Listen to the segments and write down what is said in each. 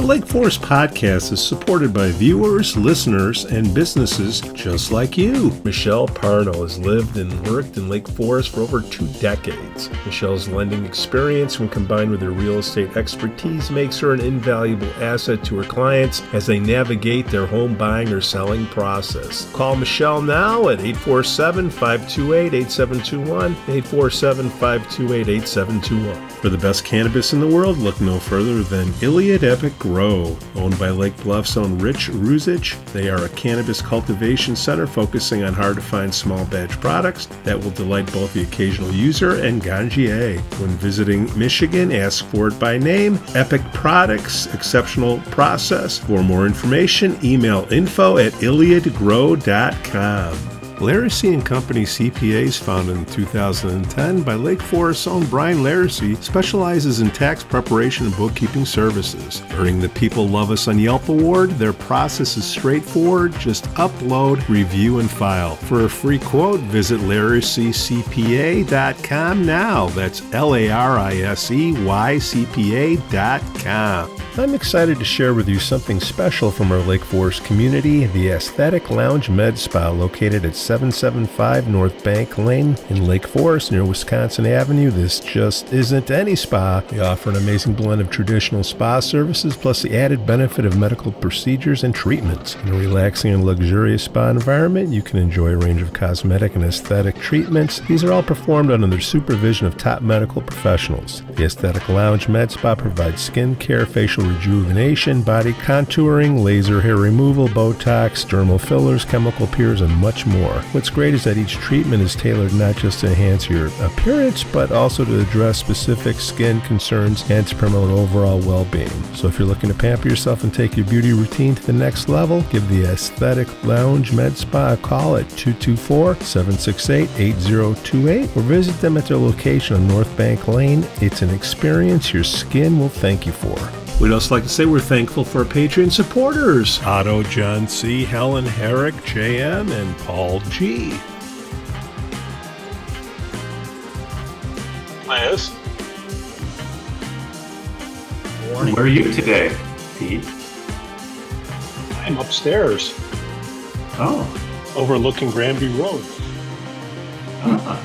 The Lake Forest Podcast is supported by viewers, listeners, and businesses just like you. Michelle Parno has lived and worked in Lake Forest for over 2 decades. Michelle's lending experience, when combined with her real estate expertise, makes her an invaluable asset to her clients as they navigate their home buying or selling process. Call Michelle now at 847-528-8721, 847-528-8721. For the best cannabis in the world, look no further than Iliad Epic Grow. Owned by Lake Bluff's own Rich Ruzich, they are a cannabis cultivation center focusing on hard-to-find small batch products that will delight both the occasional user and ganjier. When visiting Michigan, ask for it by name. Epic Products, exceptional process. For more information, email info@iliadgrow.com. Laracy & Company CPAs, founded in 2010 by Lake Forest's own Brian Laracy, specializes in tax preparation and bookkeeping services. Earning the People Love Us on Yelp award, their process is straightforward. Just upload, review, and file. For a free quote, visit LaracyCPA.com now. That's LARISEYCPA.com. I'm excited to share with you something special from our Lake Forest community, the Aesthetic Lounge Med Spa, located at 775 North Bank Lane in Lake Forest near Wisconsin Avenue. This just isn't any spa. They offer an amazing blend of traditional spa services plus the added benefit of medical procedures and treatments. In a relaxing and luxurious spa environment, you can enjoy a range of cosmetic and aesthetic treatments. These are all performed under the supervision of top medical professionals. The Aesthetic Lounge Med Spa provides skin care, facial rejuvenation, body contouring, laser hair removal, Botox, dermal fillers, chemical peels, and much more. What's great is that each treatment is tailored not just to enhance your appearance, but also to address specific skin concerns and to promote overall well-being. So if you're looking to pamper yourself and take your beauty routine to the next level, give the Aesthetic Lounge Med Spa a call at 224-768-8028 or visit them at their location on North Bank Lane. It's an experience your skin will thank you for. We'd also like to say we're thankful for our Patreon supporters, Otto, John C., Helen, Herrick, JM, and Paul G. Liz? Morning. Where are you today, Pete? I'm upstairs. Oh. Overlooking Granby Road. Uh-huh.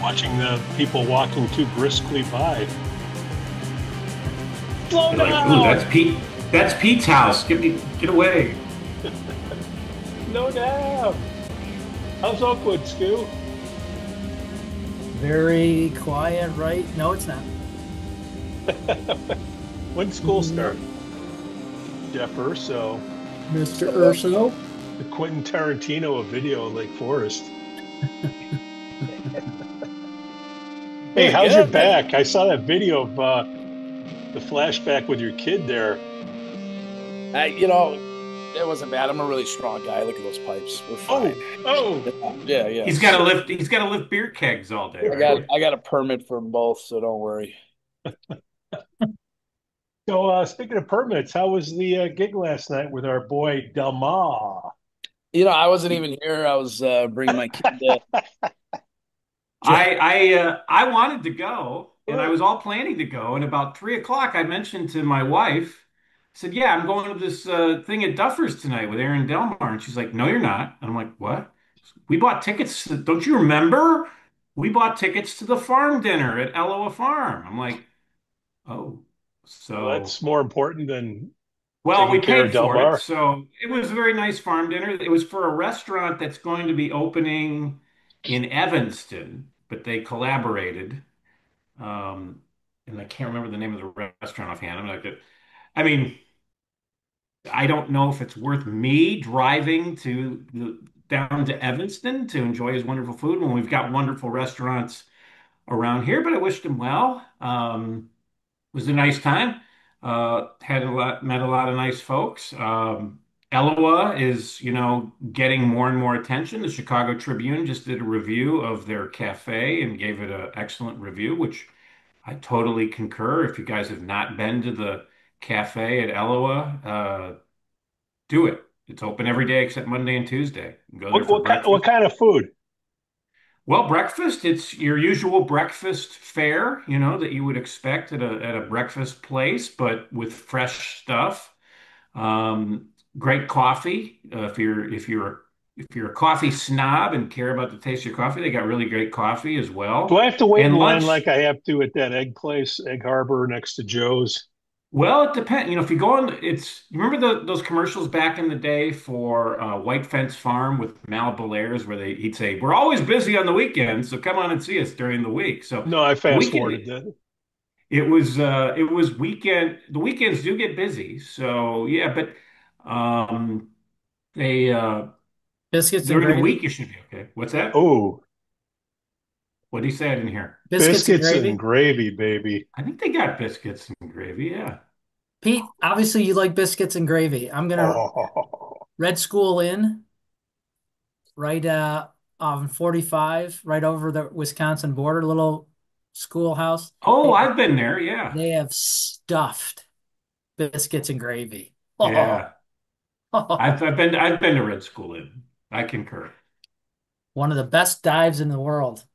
Watching the people walking too briskly by. Like, ooh, that's Pete. That's Pete's house. Get away. No doubt. How's Oakwood, Scoo? Very quiet, right? No, it's not. When's school start? Jeff Urso. Mr. Urso. The Quentin Tarantino of video in Lake Forest. Hey, how's your back? I saw that video of the flashback with your kid there. It wasn't bad. I'm a really strong guy. Look at those pipes. We're fine. Oh. Yeah. He's got to lift beer kegs all day. I got a permit for both, so don't worry. So speaking of permits, how was the gig last night with our boy Delma? I wasn't even here. I was bringing my kid to. I wanted to go. And I was all planning to go. And about 3:00, I mentioned to my wife, I said, yeah, I'm going to this thing at Duffer's tonight with Aaron Delmar. And she's like, no, you're not. And I'm like, what? We bought tickets. Don't you remember? We bought tickets to the farm dinner at Elawa Farm. I'm like, oh, so. Well, that's more important than we taking care paid of for Delmar. it. So it was a very nice farm dinner. It was for a restaurant that's going to be opening in Evanston, but they collaborated. And I can't remember the name of the restaurant offhand. I don't know if it's worth me driving down to Evanston to enjoy his wonderful food when we've got wonderful restaurants around here, but I wished him well. It was a nice time. Met a lot of nice folks. Elawa is, getting more and more attention. The Chicago Tribune just did a review of their cafe and gave it an excellent review, which I totally concur. If you guys have not been to the cafe at Elawa, do it. It's open every day except Monday and Tuesday. Go there for breakfast. What kind of food? Well, breakfast, it's your usual breakfast fare, that you would expect at a breakfast place, but with fresh stuff. Um, Great coffee. If you're a coffee snob and care about the taste of your coffee, they got really great coffee as Do well. I have to wait in And line lunch, like I have to at that egg place, Egg Harbor next to Joe's? well, it depends. If you go on, you remember those commercials back in the day for White Fence Farm with Mal Belair's, where he'd say, "We're always busy on the weekends, so come on and see us during the week." So No, I the fast forwarded weekend, that. it was weekend. The weekends do get busy, so yeah. But they Biscuits and during the week gravy. you should be okay. What's that? Oh, What did he say? I didn't hear. Biscuits and biscuits and gravy. gravy, baby. I think they got biscuits and gravy. Yeah. Pete, obviously you like biscuits and gravy. I'm gonna Oh, Red School Inn, right on 45, right over the Wisconsin border, little schoolhouse. Oh, They I've been there. Yeah. they have stuffed biscuits and gravy. Oh, Yeah. I've been to Red School Inn. I concur. one of the best dives in the world.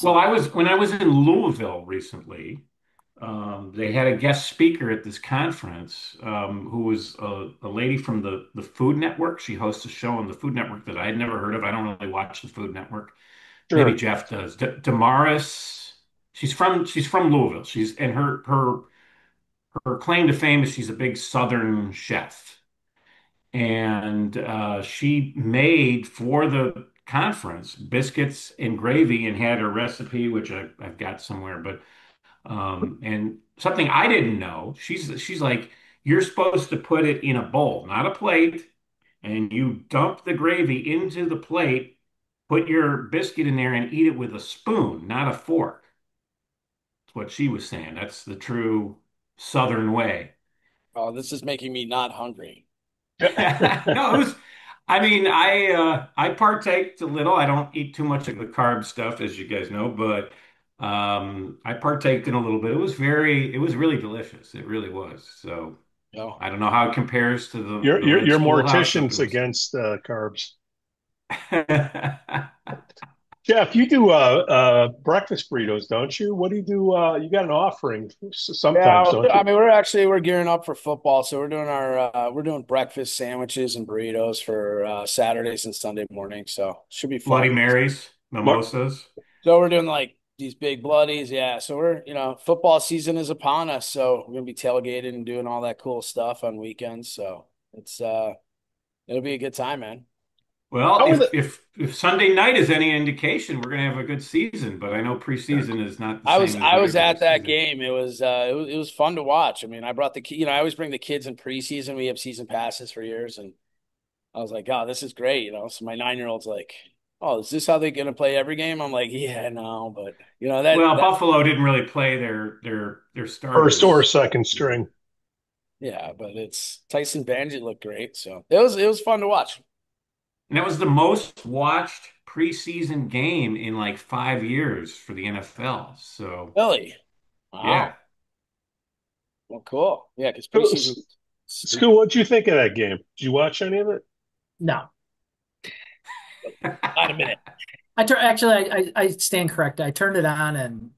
Well, Awesome. when I was in Louisville recently. They had a guest speaker at this conference who was a lady from the Food Network. She hosts a show on the Food Network that I had never heard of. I don't really watch the Food Network. Maybe sure. Jeff does. Damaris. She's from Louisville. And her claim to fame is she's a big Southern chef. And she made for the conference biscuits and gravy and had a recipe, which I've got somewhere, but and something I didn't know, she's like, you're supposed to put it in a bowl, not a plate, and you dump the gravy into the plate, put your biscuit in there and eat it with a spoon, not a fork. That's what she was saying. That's the true Southern way. Oh, this is making me not hungry. No, I mean, I partake a little. I don't eat too much of the carb stuff, as you guys know, but I partake in a little bit. It was really delicious. It really was. So No. I don't know how it compares to the Your the your Red your Schoolhouse, but it mortician's was. against carbs. Jeff, you do breakfast burritos, don't you? What do you do? You got an offering sometimes, Yeah, don't I you? mean we're gearing up for football, so we're doing breakfast sandwiches and burritos for Saturdays and Sunday mornings. So should be Bloody fun. Marys, Mar- mimosas. So we're doing like these big bloodies, yeah. So we're football season is upon us, so we're gonna be tailgating and doing all that cool stuff on weekends. So it's it'll be a good time, man. Well, How are if the if if Sunday night is any indication, we're going to have a good season. But I know preseason is not the I was same as I was regular at that season. game. It was fun to watch. I mean, I brought I always bring the kids in preseason. We have season passes for years, and I was like, oh, this is great, So my 9-year-old's like, oh, is this how they're gonna play every game? I'm like, yeah, no, but that Well, that Buffalo didn't really play their first or starters. second string? yeah, but it's Tyson Banji looked great, so it was fun to watch. And that was the most watched preseason game in like 5 years for the NFL. So, Really? yeah. Wow. Well, cool. Yeah, because Who- preseason S- stupid. Skoo, what'd you think of that game? Did you watch any of it? No, Not a minute. I stand corrected. I turned it on and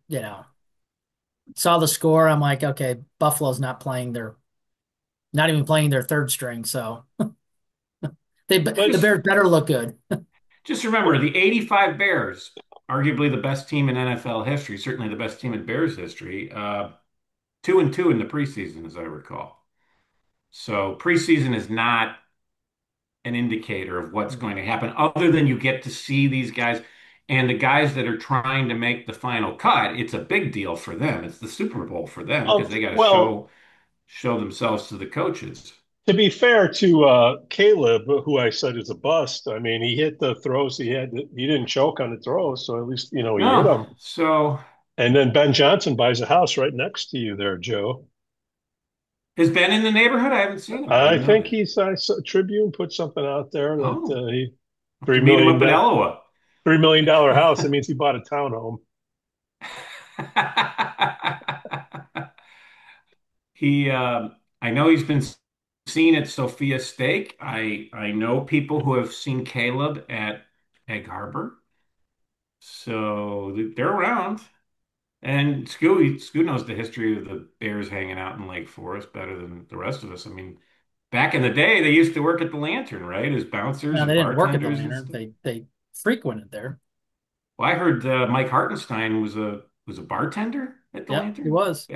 saw the score. I'm like, okay, Buffalo's not even playing their third string, so the Just Bears better look good. just remember the 85 Bears, arguably the best team in NFL history, certainly the best team in Bears history, 2-2 in the preseason, as I recall. So preseason is not an indicator of what's going to happen, other than you get to see these guys and the guys that are trying to make the final cut. It's a big deal for them. It's the Super Bowl for them because they got to Well, show themselves to the coaches. to be fair to Caleb, who I said is a bust, I mean, he hit the throws he had. He didn't choke on the throws, so at least he hit Oh, them. so And then Ben Johnson buys a house right next to you there, Joe. has Ben in the neighborhood? I haven't seen him. I I didn't know think that. I saw Tribune put something out there that Oh, he I'll have three to meet him million up at do- Elawa. $3 million house. That means he bought a townhome. He, I know he's been seen at Sophia Steak. I know people who have seen Caleb at Egg Harbor. So they're around. And Skoo knows the history of the Bears hanging out in Lake Forest better than the rest of us. I mean, back in the day, they used to work at the Lantern, right? As bouncers No, and they didn't work at the bartenders and Lantern. stuff. They frequented there. Well, I heard Mike Hartenstein was a bartender at the Yep, he Lantern was.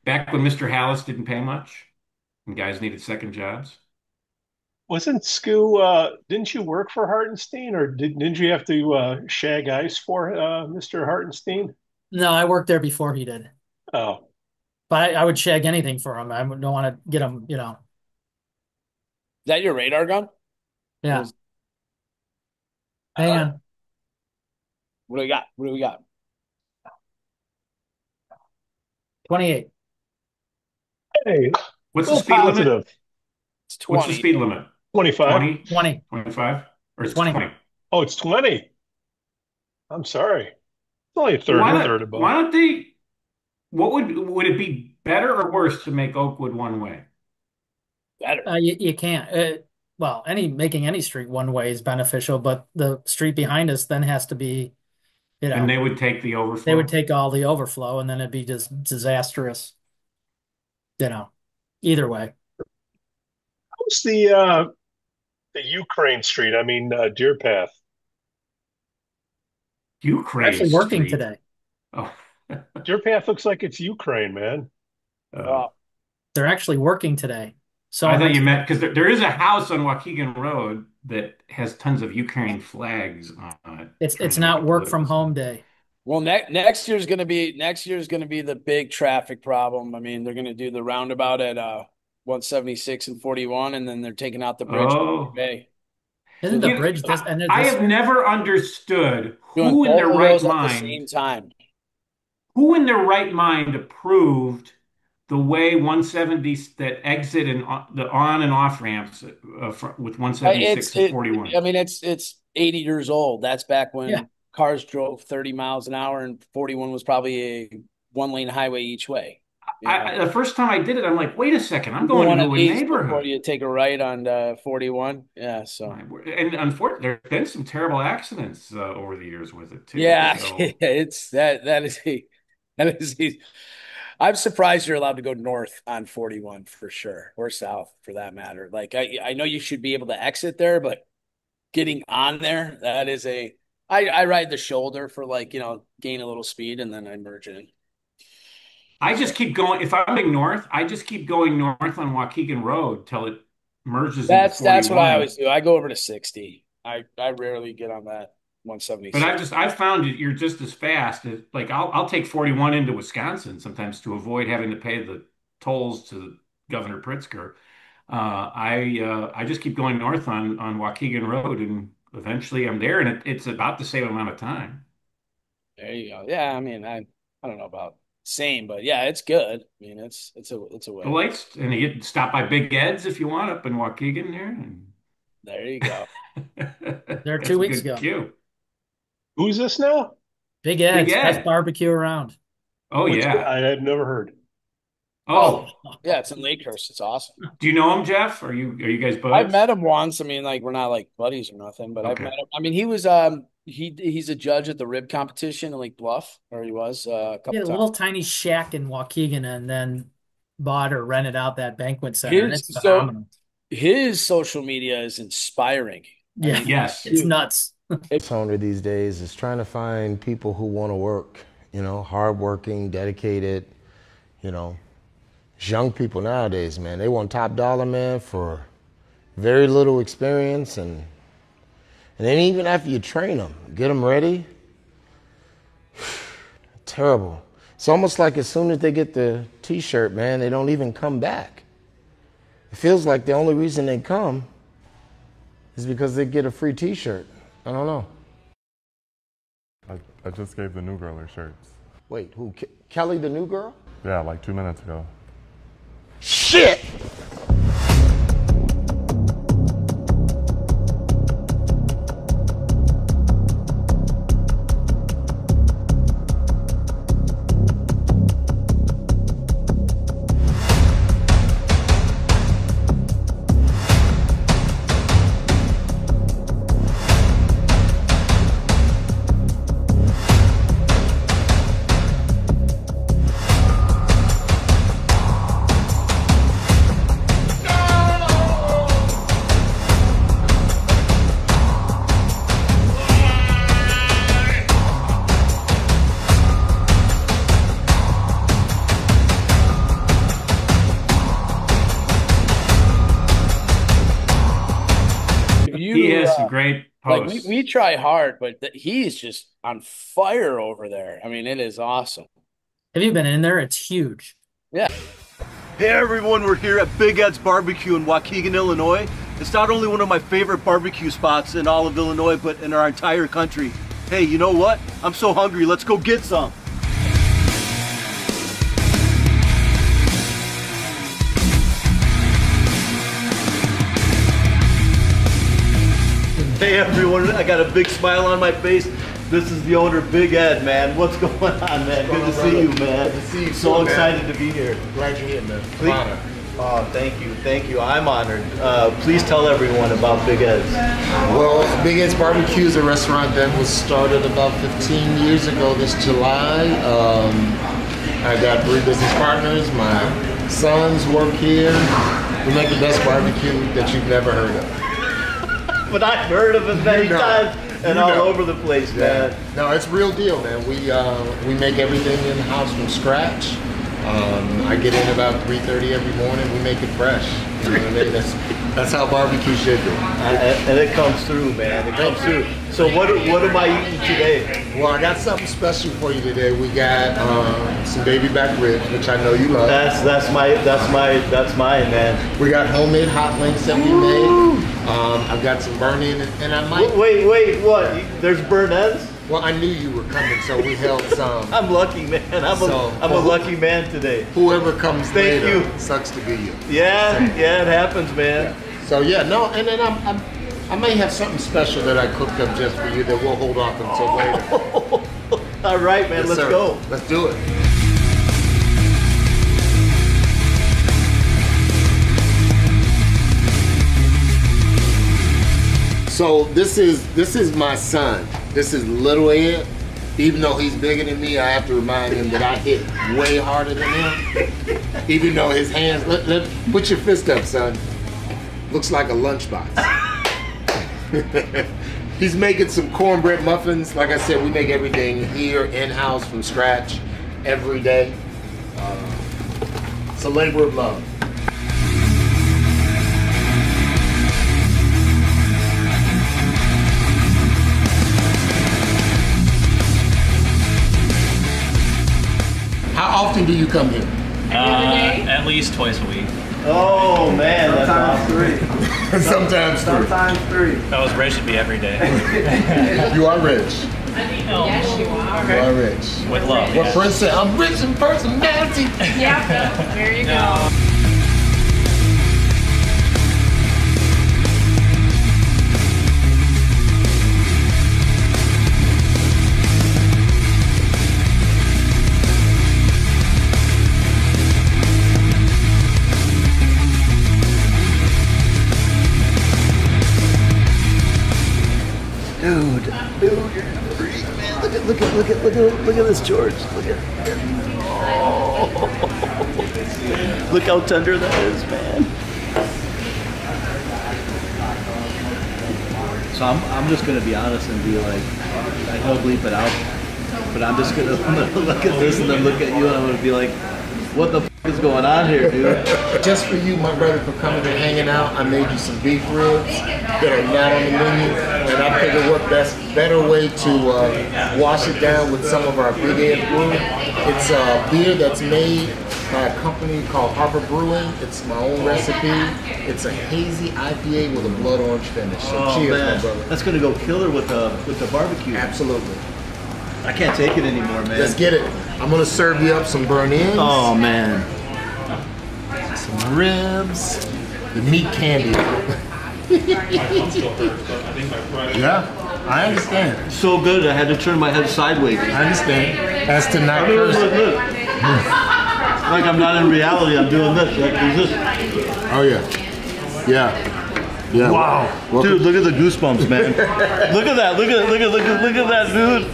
back when Mr. Hallis didn't pay much and guys needed second jobs. Wasn't Skoo, didn't you work for Hartenstein or didn't you have to shag ice for Mr. Hartenstein? No, I worked there before he did. Oh, But I would shag anything for him. I don't want to get him, Is that your radar gun? Yeah. Hang Uh, on. what do we got? What do we got? 28. hey, What's the little speed limit? positive. It's What's the 20. speed limit? 25. 20? 20. 25? Or it's 20. 20? Oh, it's 20. I'm sorry. It's only a Why third not, why above. don't they, what would it be better or worse to make Oakwood one way? Better. You can't. Well, making any street one way is beneficial, but the street behind us then has to be, And they would take the they would overflow? take all the overflow and then it'd be just disastrous, either way. How's the Ukraine Street? I mean, Deerpath. They're Ukraine actually working Street. today. Oh. Deerpath looks like it's Ukraine, man. Uh, They're actually working today. So I thought you meant because there is a house on Waukegan Road that has tons of Ukraine flags on it. Trying it's to make not it work from political home sound. day. Well, next year's gonna be the big traffic problem. I mean, they're gonna do the roundabout at 176 and 41, and then they're taking out the bridge on the Oh, bay. So Isn't the they're bridge this and I this have never understood doing both of those at the same time. who in their right mind approved the way 170 that exit and the on and off ramps with 176 and 41. I mean, it's 80 years old. That's back yeah. when cars drove 30 miles an hour and 41 was probably a one-lane highway each way. The first time I did it, I'm like, wait a second, I'm You going go on into an a east before neighborhood. you take a right on 41. Yeah, so And unfortunately, there's been some terrible accidents over the years with it too. yeah, So it's that is a I'm surprised you're allowed to go north on 41 for sure, or south for that matter. Like I know you should be able to exit there, but getting on there, that is I ride the shoulder for gain a little speed and then I merge in. I So just keep going. If I'm heading north, I just keep going north on Waukegan Road till it merges into that's what I 41. always do. I go over to 60. I rarely get on that But 176. I've found that you're just as fast. Like I'll take 41 into Wisconsin sometimes to avoid having to pay the tolls to Governor Pritzker. I just keep going north on Waukegan Road, and eventually I'm there, and it's about the same amount of time. There you go. Yeah, I mean, I don't know about same, but yeah, it's good. I mean, it's a The way. lights, and you get stop by Big Ed's if you want up in Waukegan there, and There you go. There that's a 2 weeks good ago. cue. Who's this now? Big Big Ed's, best Ed. barbecue around. Oh Which yeah. I have never heard. Oh, Oh, yeah, it's in Lakehurst. It's awesome. do you know him, Jeff? Are you guys I've buds? met him once. I mean, like we're not like buddies or nothing, but I've met Okay. him. I mean, he was he's a judge at the rib competition in Lake Bluff, or he was a He couple had a times. little tiny shack in Waukegan and then bought or rented out that banquet center, and His it's so phenomenal. his social media is inspiring. I Yeah, mean, Yes. it's nuts. Owner these days is trying to find people who want to work, hardworking, dedicated, you know. Young people nowadays, man, they want top dollar, man, for very little experience, and then even after you train them, get them ready, terrible. It's almost like as soon as they get the T-shirt, man, they don't even come back. It feels like the only reason they come is because they get a free T-shirt. I don't know. I just gave the new girl her shirts. Wait, who? Kelly, the new girl? Yeah, like 2 minutes ago. Shit! Like hosts. we try hard, but he's just on fire over there. I mean, it is awesome. Have you been in there? It's huge. Yeah. Hey everyone, we're here at Big Ed's Barbecue in Waukegan, Illinois. It's not only one of my favorite barbecue spots in all of Illinois, but in our entire country. Hey, you know what? I'm so hungry, let's go get some. Hey everyone, I got a big smile on my face. This is the owner, Big Ed, man. What's going on, man? Good to see you, man. Good to see you. So too, excited man. to be here. Glad you're here, man. Please. Honor. Oh, thank you. I'm honored. Please tell everyone about Big Ed's. Well, Big Ed's Barbecue is a restaurant that was started about 15 years ago this July. I got 3 business partners. My sons work here. We make the best barbecue that you've never heard of. But I've heard of it many times and all over the place, man. No, it's real deal, man. We make everything in house from scratch. I get in about 3:30 every morning. We make it fresh. You know what I mean? That's how barbecue should be. And it comes through, man. It comes through. So what am I eating today? Well, I got something special for you today. We got some baby back ribs, which I know you love. That's mine, man. We got homemade hot links that we made. I've got some burn-in, and I might. Wait, what? There's burnt ends? Well, I knew you were coming, so we held some. I'm lucky, man. I'm a lucky man today. Whoever comes Thank later, you. sucks to be you. Yeah, it happens, man. So yeah, no, and then I may have something special that I cooked up just for you that we'll hold off until later. All right, man. Yes, let's sir. go. Let's do it. So this is my son. This is little Ed. Even though he's bigger than me, I have to remind him that I hit way harder than him. Even though his hands, put your fist up, son. Looks like a lunchbox. He's making some cornbread muffins. Like I said, we make everything here in-house from scratch every day. It's a labor of love. How often do you come here? At least twice a week. Oh man, that's awesome. 3. Sometimes 3. Sometimes 3. If I was rich, it'd be every day. You are rich. Yes, you are. You are rich. With love. What yes. Prince said, I'm rich in personality. Yeah, there you go. Dude, you're a freak, man. Look at this, George. Look how tender that is, man. So I'm just gonna be honest and be like, I know bleep it out, but I'm gonna look at this and then look at you and I'm gonna be like, what the f is going on here, dude? Just for you, my brother, for coming and hanging out, I made you some beef ribs that are not on the menu, and I figured what better way to wash it down with some of our Big Ed brew. It's a beer that's made by a company called Harbor Brewing. It's my own recipe. It's a hazy IPA with a blood orange finish. So cheers, man. my brother. That's gonna go killer with the barbecue. Absolutely. I can't take it anymore, man. Let's get it. I'm gonna serve you up some burn-ins. Oh man. Some ribs. The meat candy. Yeah, I understand. So good, I had to turn my head sideways. I understand. As to not Look, cursing. look. Like I'm not in reality, I'm doing this. Like, there's this. Oh yeah. Yeah. Wow. Welcome. Dude, look at the goosebumps, man. Look at that. Look at that, dude.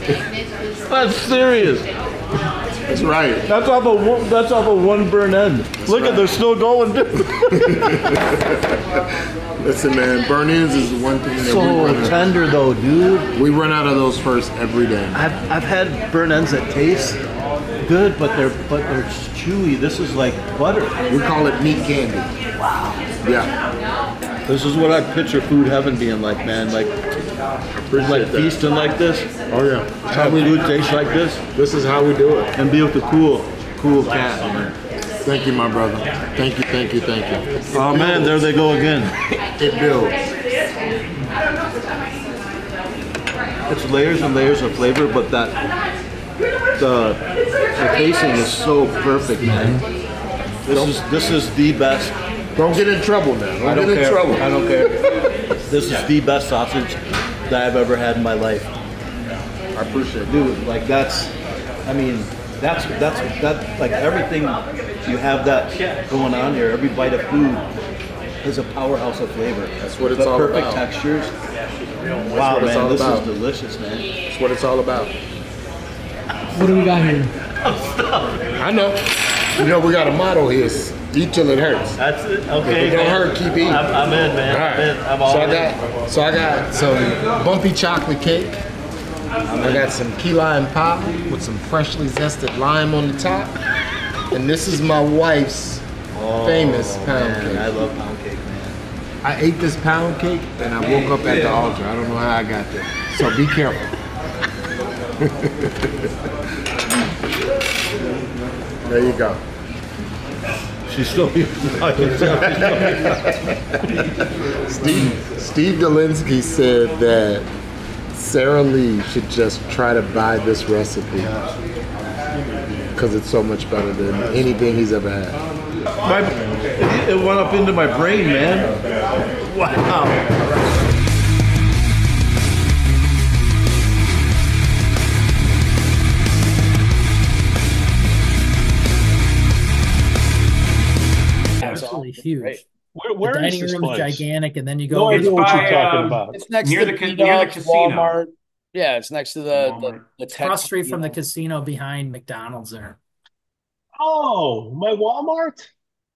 That's serious. That's right. That's off of one burn end. Look at, they're still going, dude. Listen, man, burn-ins is the one thing that So we run tender though, dude. We run out of those first every day. I've had burn ends that taste good, but they're chewy. This is like butter. We call it meat candy. Wow. Yeah. This is what I picture food heaven being like, man. Like feasting like this. Oh yeah. Have food taste like this. This is how we do it. And be with the cool cat, man. Thank you, my brother. Thank you, thank you, thank you. Oh man, there they go again. It builds. It's layers and layers of flavor, but the pacing is so perfect, man. This is the best. Don't get in trouble now. I don't care. I don't care. This is the best sausage that I've ever had in my life. I appreciate it. Dude, like that's like everything you have that going on here. Every bite of food is a powerhouse of flavor. That's what it's all perfect about. Textures. Wow, man, this is delicious, man. That's what it's all about. What do we got here? I know. You know, we got a motto here. Eat till it hurts. That's it. Okay. If it don't hurt, keep eating. I'm in, man. All right. I'm in. I'm all in. So I got some bumpy chocolate cake. I got some key lime pie with some freshly zested lime on the top. And this is my wife's famous pound cake. I love pound cake, man. I ate this pound cake and I woke up at the altar. I don't know how I got there. So be careful. There you go. She's still here. Steve Dolinsky said that Sarah Lee should just try to buy this recipe because it's so much better than anything he's ever had. It went up into my brain, man. Wow. Absolutely huge. Where the is dining this room place? is gigantic, and then you No go. idea what you're talking about. It's next near to the Pete casino. Walmart. Yeah, it's next to the Cross street from the casino behind McDonald's there. Oh, my Walmart?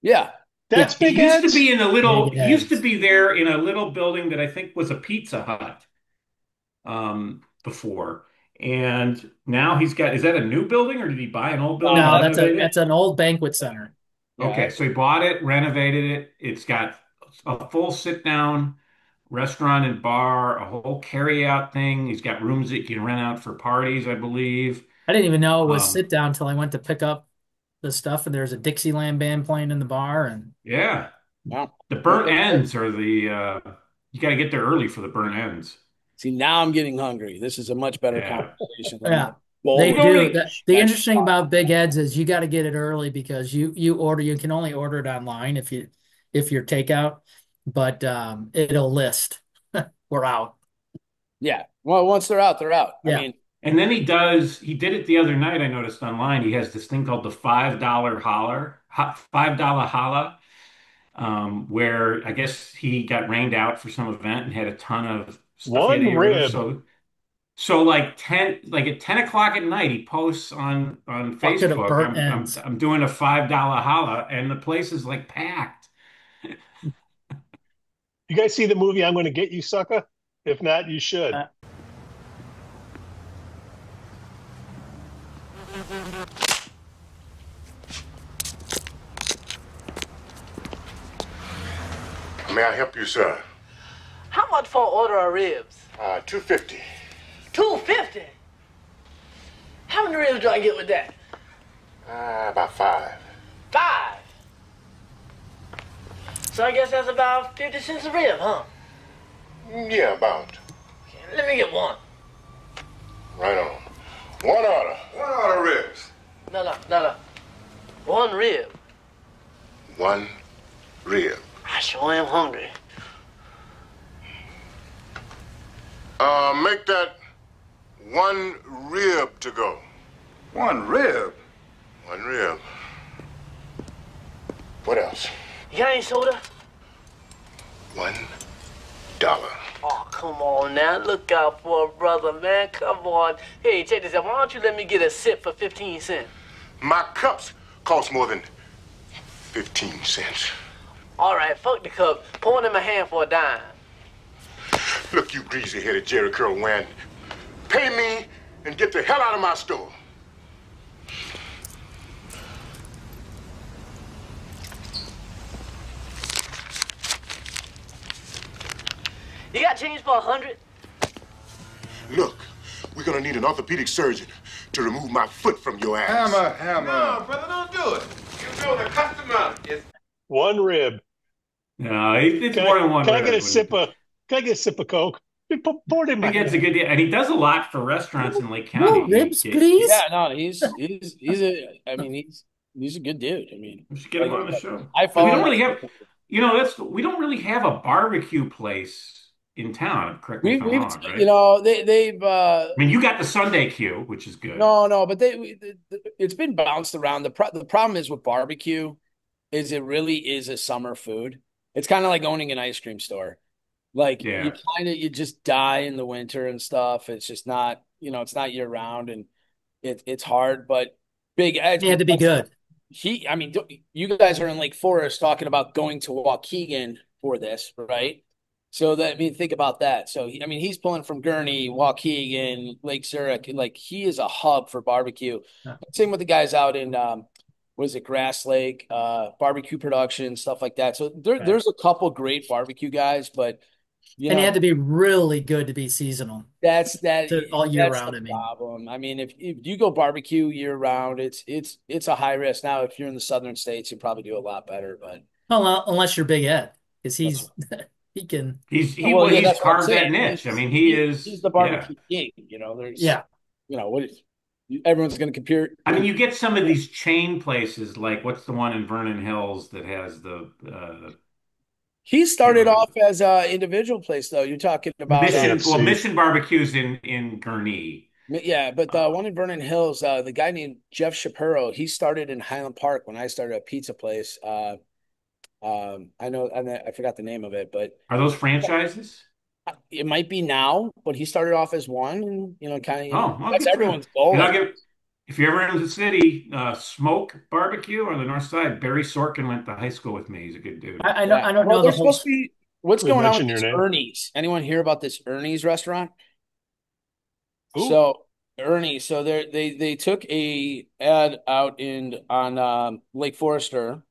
Yeah. That's He Big used Ed's? to be in a little. Big He used to Ed's. be there in a little building that I think was a Pizza Hut. Before, and now he's got. Is that a new building or did he buy an old building? No, renovate it? that's an old banquet center. Okay, so he bought it, renovated it. It's got a full sit-down restaurant and bar, a whole carry-out thing. He's got rooms that you can rent out for parties, I believe. I didn't even know it was sit down until I went to pick up the stuff, and there's a Dixieland band playing in the bar, and Yeah, Wow. the burnt ends are the. You got to get there early for the burnt ends. See, now I'm getting hungry. This is a much better Yeah. conversation. Than yeah, bowl they of do. fish. The interesting about Big Ed's is you got to get it early because you can only order it online if you're takeout, but it'll list. We're out. Yeah. Well, once they're out, they're out. Yeah. I mean, And then he did it the other night. I noticed online. He has this thing called the $5 holla, where I guess he got rained out for some event and had a ton of stuff he had to get rid of. So like at 10 o'clock at night, he posts on Bucket of Facebook. burnt ends. I'm doing a $5 holla, and the place is like packed. You guys see the movie I'm Going to Get You, Sucker? If not, you should. May I help you, sir? How much for an order of ribs? $2.50. $2.50? How many ribs do I get with that? About 5. 5? So I guess that's about 50 cents a rib, huh? Yeah, about. Okay, let me get one. Right on. One order. One order ribs. No. One rib. One rib. I sure am hungry. Make that one rib to go. One rib? One rib. What else? You got any soda? $1. Oh, come on now. Look out for a brother, man. Come on. Hey, check this out. Why don't you let me get a sip for 15 cents? My cups cost more than 15 cents. All right, fuck the cup. Pour it in my hand for a dime. Look, you greasy-headed Jerry curl wearing. Pay me and get the hell out of my store. got change for 100? Look, we're gonna need an orthopedic surgeon to remove my foot from your ass. Hammer. No, brother, don't do it. You know the customer is... One rib. No, it's more than one. Can I get a sip of Coke? Pour it in my I think it's a good deal, and he does a lot for restaurants in Lake County. No ribs, please. Yeah, no, he's a good dude. I mean, we should get him on the show. We don't really have, we don't really have a barbecue place in town. Correct me if I'm wrong, right? They've. I mean, you got the Sunday Q, which is good. No, but it's been bounced around. The problem is with barbecue, is it really is a summer food. It's kind of like owning an ice cream store. Like you just die in the winter and stuff. It's just not, it's not year round, and it's hard. But Big Ed, he had to be good. You guys are in Lake Forest talking about going to Waukegan for this, right? So think about that. So he's pulling from Gurnee, Waukegan, Lake Zurich. Like, he is a hub for barbecue. Yeah. Same with the guys out in Grass Lake, barbecue production, stuff like that. So there's a couple great barbecue guys, but he had to be really good to be seasonal. That's all year round. The problem. I mean, if you go barbecue year round, it's a high risk. Now, if you're in the southern states, you probably do a lot better. But unless you're Big Ed, because he's he carved that niche. I mean, he's the barbecue king. Everyone's going to compare. I mean, you get some of these chain places, like what's the one in Vernon Hills that has the. He started off as an individual place, though. You're talking about Mission Barbecues in Gurnee. Yeah, but the one in Vernon Hills, the guy named Jeff Shapiro, he started in Highland Park when I started a pizza place. I know, I forgot the name of it, but are those franchises? It might be now, but he started off as one, and kind of. That's everyone's goal. If you're ever in the city, Smoke Barbecue on the north side, Barry Sorkin went to high school with me. He's a good dude. I don't know. There's supposed to be what's going on with this Ernie's. Anyone hear about this Ernie's restaurant? Ooh. So Ernie, they took a ad out on Lake Forester,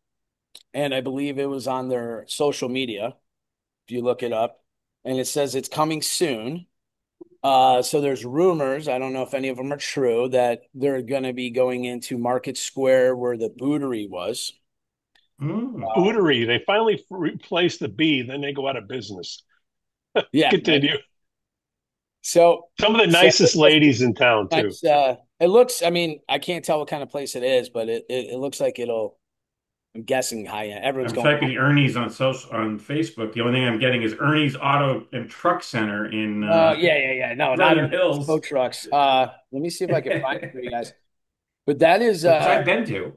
and I believe it was on their social media. If you look it up. And it says it's coming soon. So there's rumors, I don't know if any of them are true, that they're going to be going into Market Square where the Bootery was. Bootery. They finally replaced the B, then they go out of business. Yeah. Continue. So some of the nicest ladies in town, too. It looks, I can't tell what kind of place it is, but it looks like I'm guessing high end. I'm checking Ernie's on Facebook. The only thing I'm getting is Ernie's Auto and Truck Center in. No, not in Hills. Tow trucks. Let me see if I can find it for you guys. But that is. I've been to.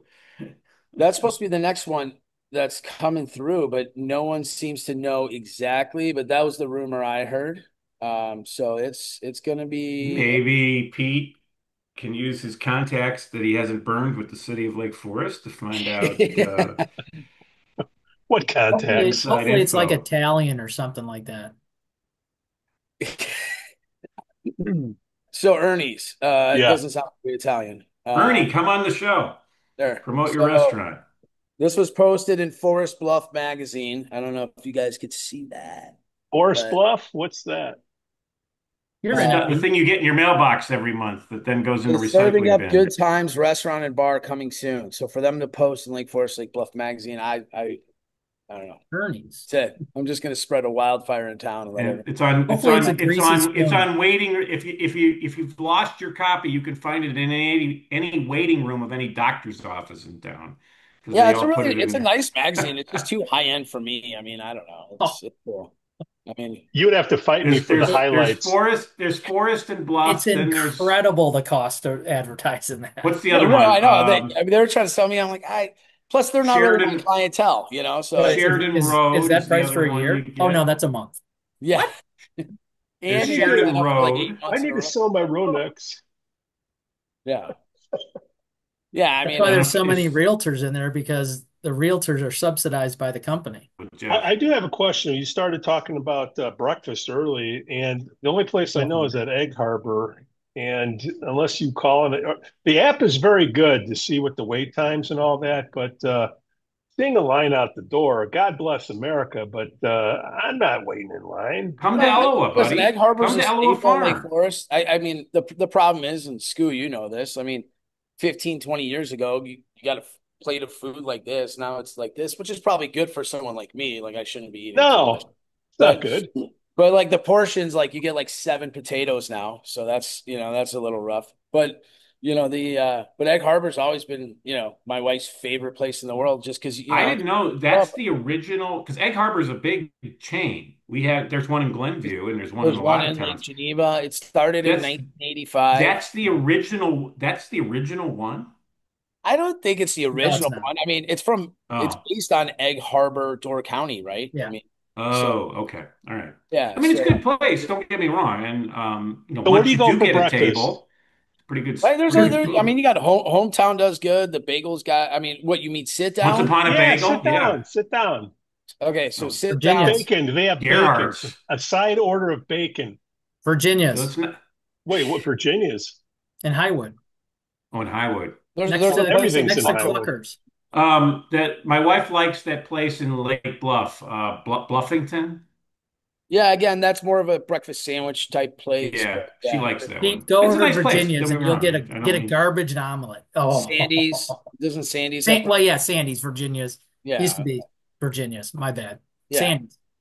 That's supposed to be the next one that's coming through, but no one seems to know exactly. But that was the rumor I heard. So it's going to be maybe Pete can use his contacts that he hasn't burned with the city of Lake Forest to find out what contacts. Hopefully it's like Italian or something like that. So Ernie's, it doesn't sound very Italian. Ernie, come on the show. There, promote your restaurant. This was posted in Forest Bluff magazine. I don't know if you guys could see that. Forest Bluff, what's that? The thing you get in your mailbox every month that then goes into recycling Serving up bin. Good Times Restaurant and Bar coming soon. So for them to post in Lake Forest, Lake Bluff magazine, I don't know. Ernie's. That's it. I'm just going to spread a wildfire in town. And it's on waiting. If you've lost your copy, you can find it in any waiting room of any doctor's office in town. Yeah, it's a nice magazine. It's just too high end for me. I don't know. It's cool. You would have to fight me for the highlights. There's Forest and Bluff. It's incredible the cost of advertising that. What's the other one? I know. They were trying to sell me. I'm like, plus they're not really my clientele, So Sheridan Road is that price for a year? Oh no, that's a month. Yeah. And Sheridan Road. I need to sell my Rolex. Yeah. Yeah, that's why there's so many realtors in there, because the realtors are subsidized by the company. I do have a question. You started talking about breakfast early, and the only place I know is at Egg Harbor. And unless you call it, the app is very good to see what the wait times and all that. But seeing a line out the door. God bless America, but I'm not waiting in line. Come to Elawa, buddy. Listen, Egg Harbor's Come a to Elawa staple in Lake Farm. Forest. I mean, the problem is, and Scoo, you know this. I mean, 15, 20 years ago, you got a plate of food like this. Now it's like this, which is probably good for someone like me. Like I shouldn't be eating No, too much. it's not good. But like the portions, like you get like 7 potatoes now. So that's, that's a little rough. But but Egg Harbor's always been, my wife's favorite place in the world just because, I didn't know that's the original, because Egg Harbor is a big chain. There's one in Glenview and there's one in a lot of Lake towns. Geneva. It started in 1985. That's the original one? I don't think it's the original one. I mean, it's based on Egg Harbor, Door County, right? Yeah. I mean, okay. All right. Yeah. I mean, it's a good place. Don't get me wrong. And, So where once do you you go do for get a breakfast? table, it's pretty good. Right, pretty good food. I mean, you got Hometown does good. The Bagels got, I mean, what you mean, sit down? Once upon a bagel? Sit down. Okay, so sit Virginia's. down. Bacon. They have Gerhardt's. bacon. A side order of bacon. Virginia's. Wait, what Virginia's? In Highwood. Oh, in Highwood. Next to everything's in Highwood. Cluckers. That my wife likes that place in Lake Bluff, Bluffington. Yeah, again, that's more of a breakfast sandwich type place. Yeah, she likes that Pete, one. go It's a over nice to place, Virginia's don't and get me you'll wrong. get a garbage omelet. Oh, Sandy's. Doesn't Sandy's? Sandy's, Virginia's. Yeah. Used to be Virginia's. My bad. Yeah.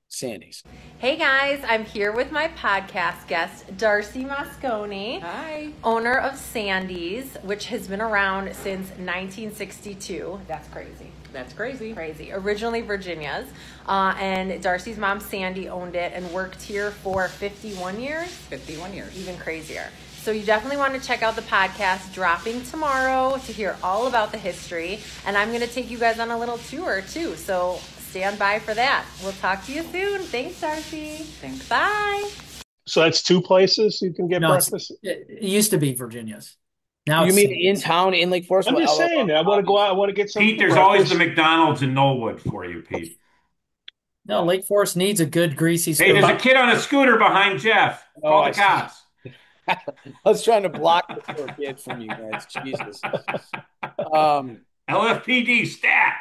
Sandy's. Hey guys, I'm here with my podcast guest, Darcy Mosconi. Hi. Owner of Sandy's, which has been around since 1962. That's crazy. That's crazy. Crazy. Originally Virginia's. And Darcy's mom, Sandy, owned it and worked here for 51 years. 51 years. Even crazier. So you definitely want to check out the podcast dropping tomorrow to hear all about the history. And I'm going to take you guys on a little tour too. So stand by for that. We'll talk to you soon. Thanks, Darcy. Thanks. Bye. So that's 2 places you can get breakfast? It used to be Virginia's. Now You it's mean Sandy's. in town in Lake Forest? I'm just saying, I want to go out. I want to get some Pete, there's breakfast. always the McDonald's in Knollwood for you, Pete. No, Lake Forest needs a good greasy Hey, there's a scooter. kid on a scooter behind Jeff. Call the cops. I was trying to block the poor kid from you guys. Jesus. LFPD stat.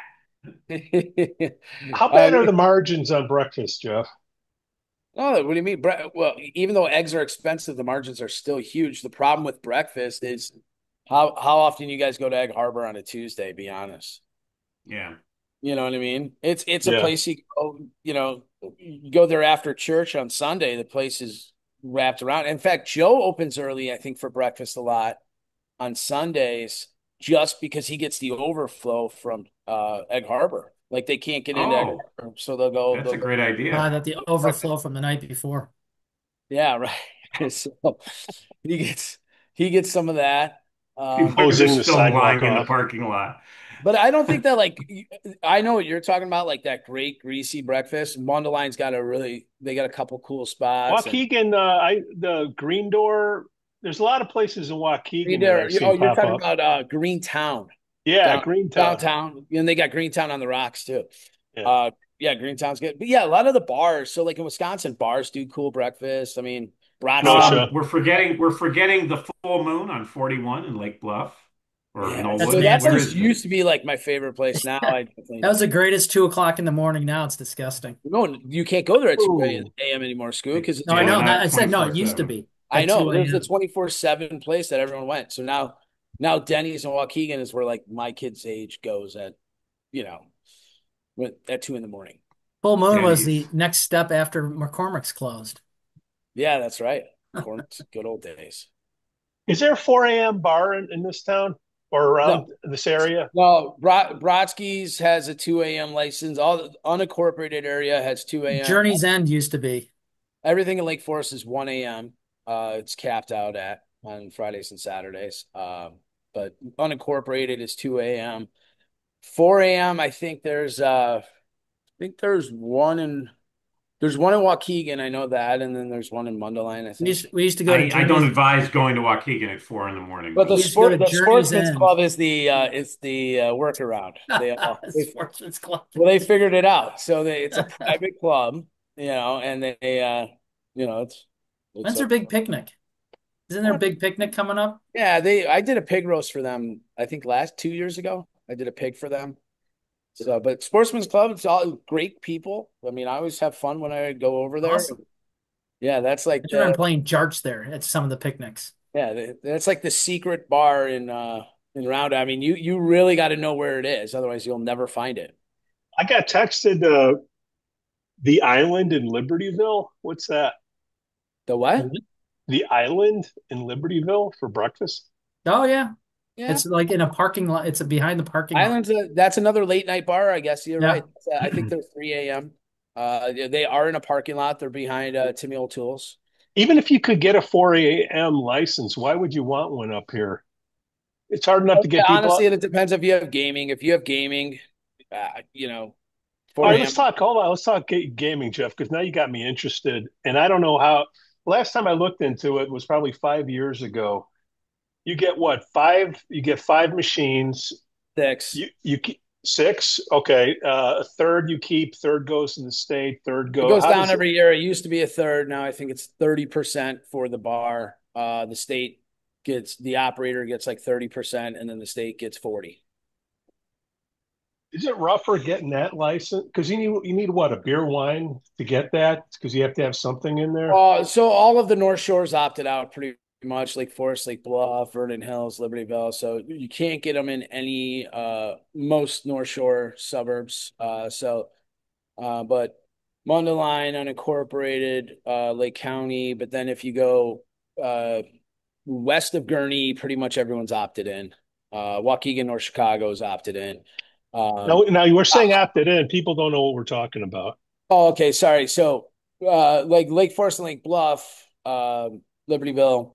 How bad are the margins on breakfast, Jeff? Oh, what do you mean? Well, even though eggs are expensive, the margins are still huge. The problem with breakfast is how often you guys go to Egg Harbor on a Tuesday, be honest. Yeah. You know what I mean? It's a place you go, you go there after church on Sunday. The place is wrapped around. In fact, Joe opens early, I think, for breakfast a lot on Sundays just because he gets the overflow from Egg Harbor. Like they can't get into Egg Harbor, so they'll go. That's a great idea. That the overflow from the night before. Yeah, right. So he gets some of that. People are just still lying in the parking lot. But I don't think that I know what you're talking about, like that great greasy breakfast. Mundeleин's they got a couple cool spots. Waukegan, the Green Door. There's a lot of places in Waukegan. You're talking about Greentown. Yeah, Greentown. Downtown. And they got Greentown on the rocks too. Yeah. Greentown's good. But yeah, a lot of the bars. So like in Wisconsin, bars do cool breakfast. I mean, we're forgetting the full moon on 41 in Lake Bluff. Or so that place used to be like my favorite place. Now that was the greatest 2:00 in the morning. Now it's disgusting. No, you can't go there at 2 a.m. anymore, Scoo, because no, I know. I said no. It used to be. I know. There's a 24/7 place that everyone went. So now Denny's and Waukegan is where like my kid's age goes at 2 in the morning. Full moon was the next step after McCormick's closed. Yeah, that's right. McCormick's good old days. Is there a 4 a.m. bar in this town or around this area? Well, Brodsky's has a 2 a.m. license. All the unincorporated area has 2 a.m. Journey's End used to be. Everything in Lake Forest is 1 a.m. It's capped out on Fridays and Saturdays. But unincorporated is 2 a.m. 4 a.m. I think there's one in Waukegan. I know that, and then there's one in Mundelein. I think we used to go. I don't advise going to Waukegan at 4 in the morning. But the Sportsman's Club is the workaround. Sportsman's Club. Well, they figured it out. So it's a private club, and they it's when's their big picnic? Isn't there a big picnic coming up? Yeah, I did a pig roast for them. I think 2 years ago. I did a pig for them. So, but Sportsman's Club, it's all great people. I mean, I always have fun when I go over there. Awesome. Yeah, that's like I remember playing jarts there at some of the picnics. yeah, that's like the secret bar in Round. I mean, you really got to know where it is, otherwise you'll never find it. I got texted the island in Libertyville. What's that? The what? The island in Libertyville for breakfast. Oh yeah. Yeah. It's like in a parking lot. It's behind the parking lot. Islands, that's another late night bar, I guess. You're Yeah. right. I think they're 3 a.m. They are in a parking lot. They're behind Timmy O'Toole's. Even if you could get a 4 a.m. license, why would you want one up here? It's hard enough to get people. Honestly, it depends if you have gaming. If you have gaming, you know, 4 All right, a.m. let's talk. Hold on, let's talk gaming, Jeff, because now you got me interested. And I don't know how. Last time I looked into it was probably 5 years ago. You get what? Five? You get five machines. Six. You keep six. Okay. A third you keep. Third goes in the state. Third It goes. goes down every year. It used to be a third. Now I think it's 30% for the bar. The state gets, the operator gets like 30%, and then the state gets 40. Is it rougher getting that license? Because you need what, a beer wine to get that? Because you have to have something in there. So all of the North Shores opted out pretty much, like Forest, Lake Bluff, Vernon Hills, Libertyville. So you can't get them in any most North Shore suburbs. But Mundelein, unincorporated, Lake County. But then if you go west of Gurnee, pretty much everyone's opted in. Waukegan, North Chicago is opted in. Now you were saying opted in. People don't know what we're talking about. Oh, okay. Sorry. So, like Lake Forest and Lake Bluff, Libertyville,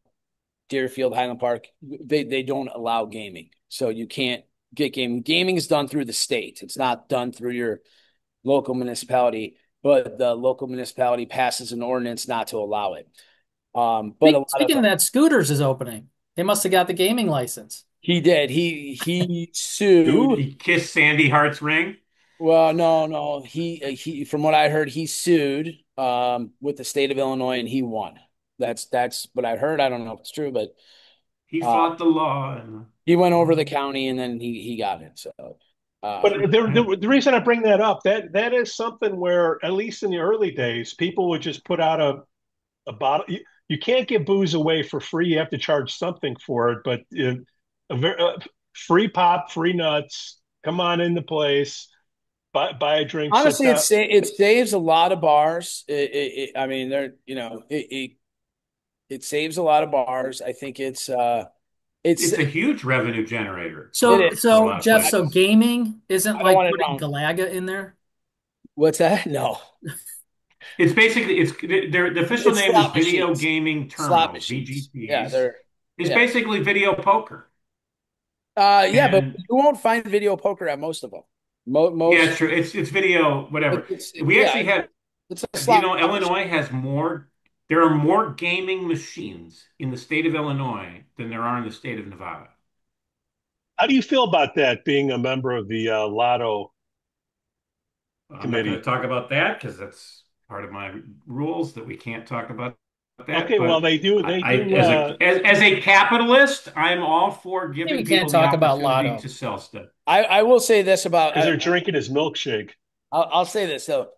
Deerfield, Highland Park, they don't allow gaming. So you can't get gaming. Gaming is done through the state. It's not done through your local municipality, but the local municipality passes an ordinance not to allow it. But speaking of that, Scooters is opening. They must have got the gaming license. He did. He sued. He kissed Sandy Hart's ring. Well, no. He from what I heard, he sued with the state of Illinois and he won. That's what I heard. I don't know if it's true, but he fought the law. He went over the county and then he got it. So, but the reason I bring that up, that is something where, at least in the early days, people would just put out a bottle. You can't give booze away for free. You have to charge something for it. But free pop, free nuts. Come on into place. Buy a drink. Honestly, it saves a lot of bars. I mean, it saves a lot of bars. I think it's a huge revenue generator. So Jeff, so gaming isn't like putting Galaga in there? What's that? No. It's basically the official name is Video Gaming Terminal, VGTs. Yeah, it's basically video poker. But you won't find video poker at most of them. Yeah, true. It's video, whatever. We actually have, Illinois has more. There are more gaming machines in the state of Illinois than there are in the state of Nevada. How do you feel about that, being a member of the Lotto committee? I'm not going to talk about that because that's part of my rules that we can't talk about that. Okay, well, they do. As a capitalist, I'm all for giving people the opportunity to sell stuff. I will say this about because they're drinking his milkshake. I'll say this though.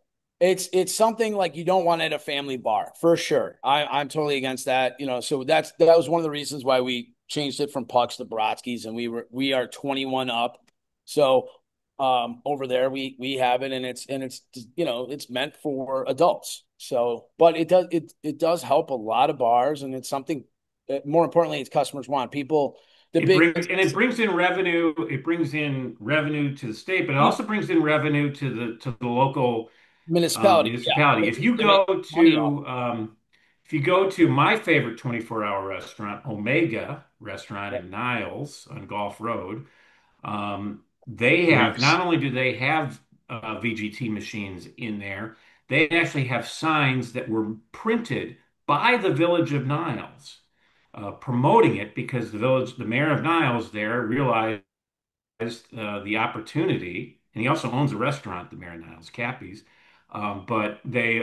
It's something like you don't want at a family bar for sure. I'm totally against that. So that was one of the reasons why we changed it from pucks to Brodsky's, and we are 21 up. So over there we have it, and it's meant for adults. So, but it does help a lot of bars, and it's something that, more importantly, it's customers want. People. It brings in revenue. It brings in revenue to the state, but it also brings in revenue to the local municipality. Yeah. If you go to my favorite 24-hour restaurant, Omega Restaurant in Niles on Gulf Road, they have not only do they have VGT machines in there, they actually have signs that were printed by the Village of Niles. Promoting it because the mayor of Niles there realized the opportunity, and he also owns a restaurant, the mayor of Niles, Cappy's. But he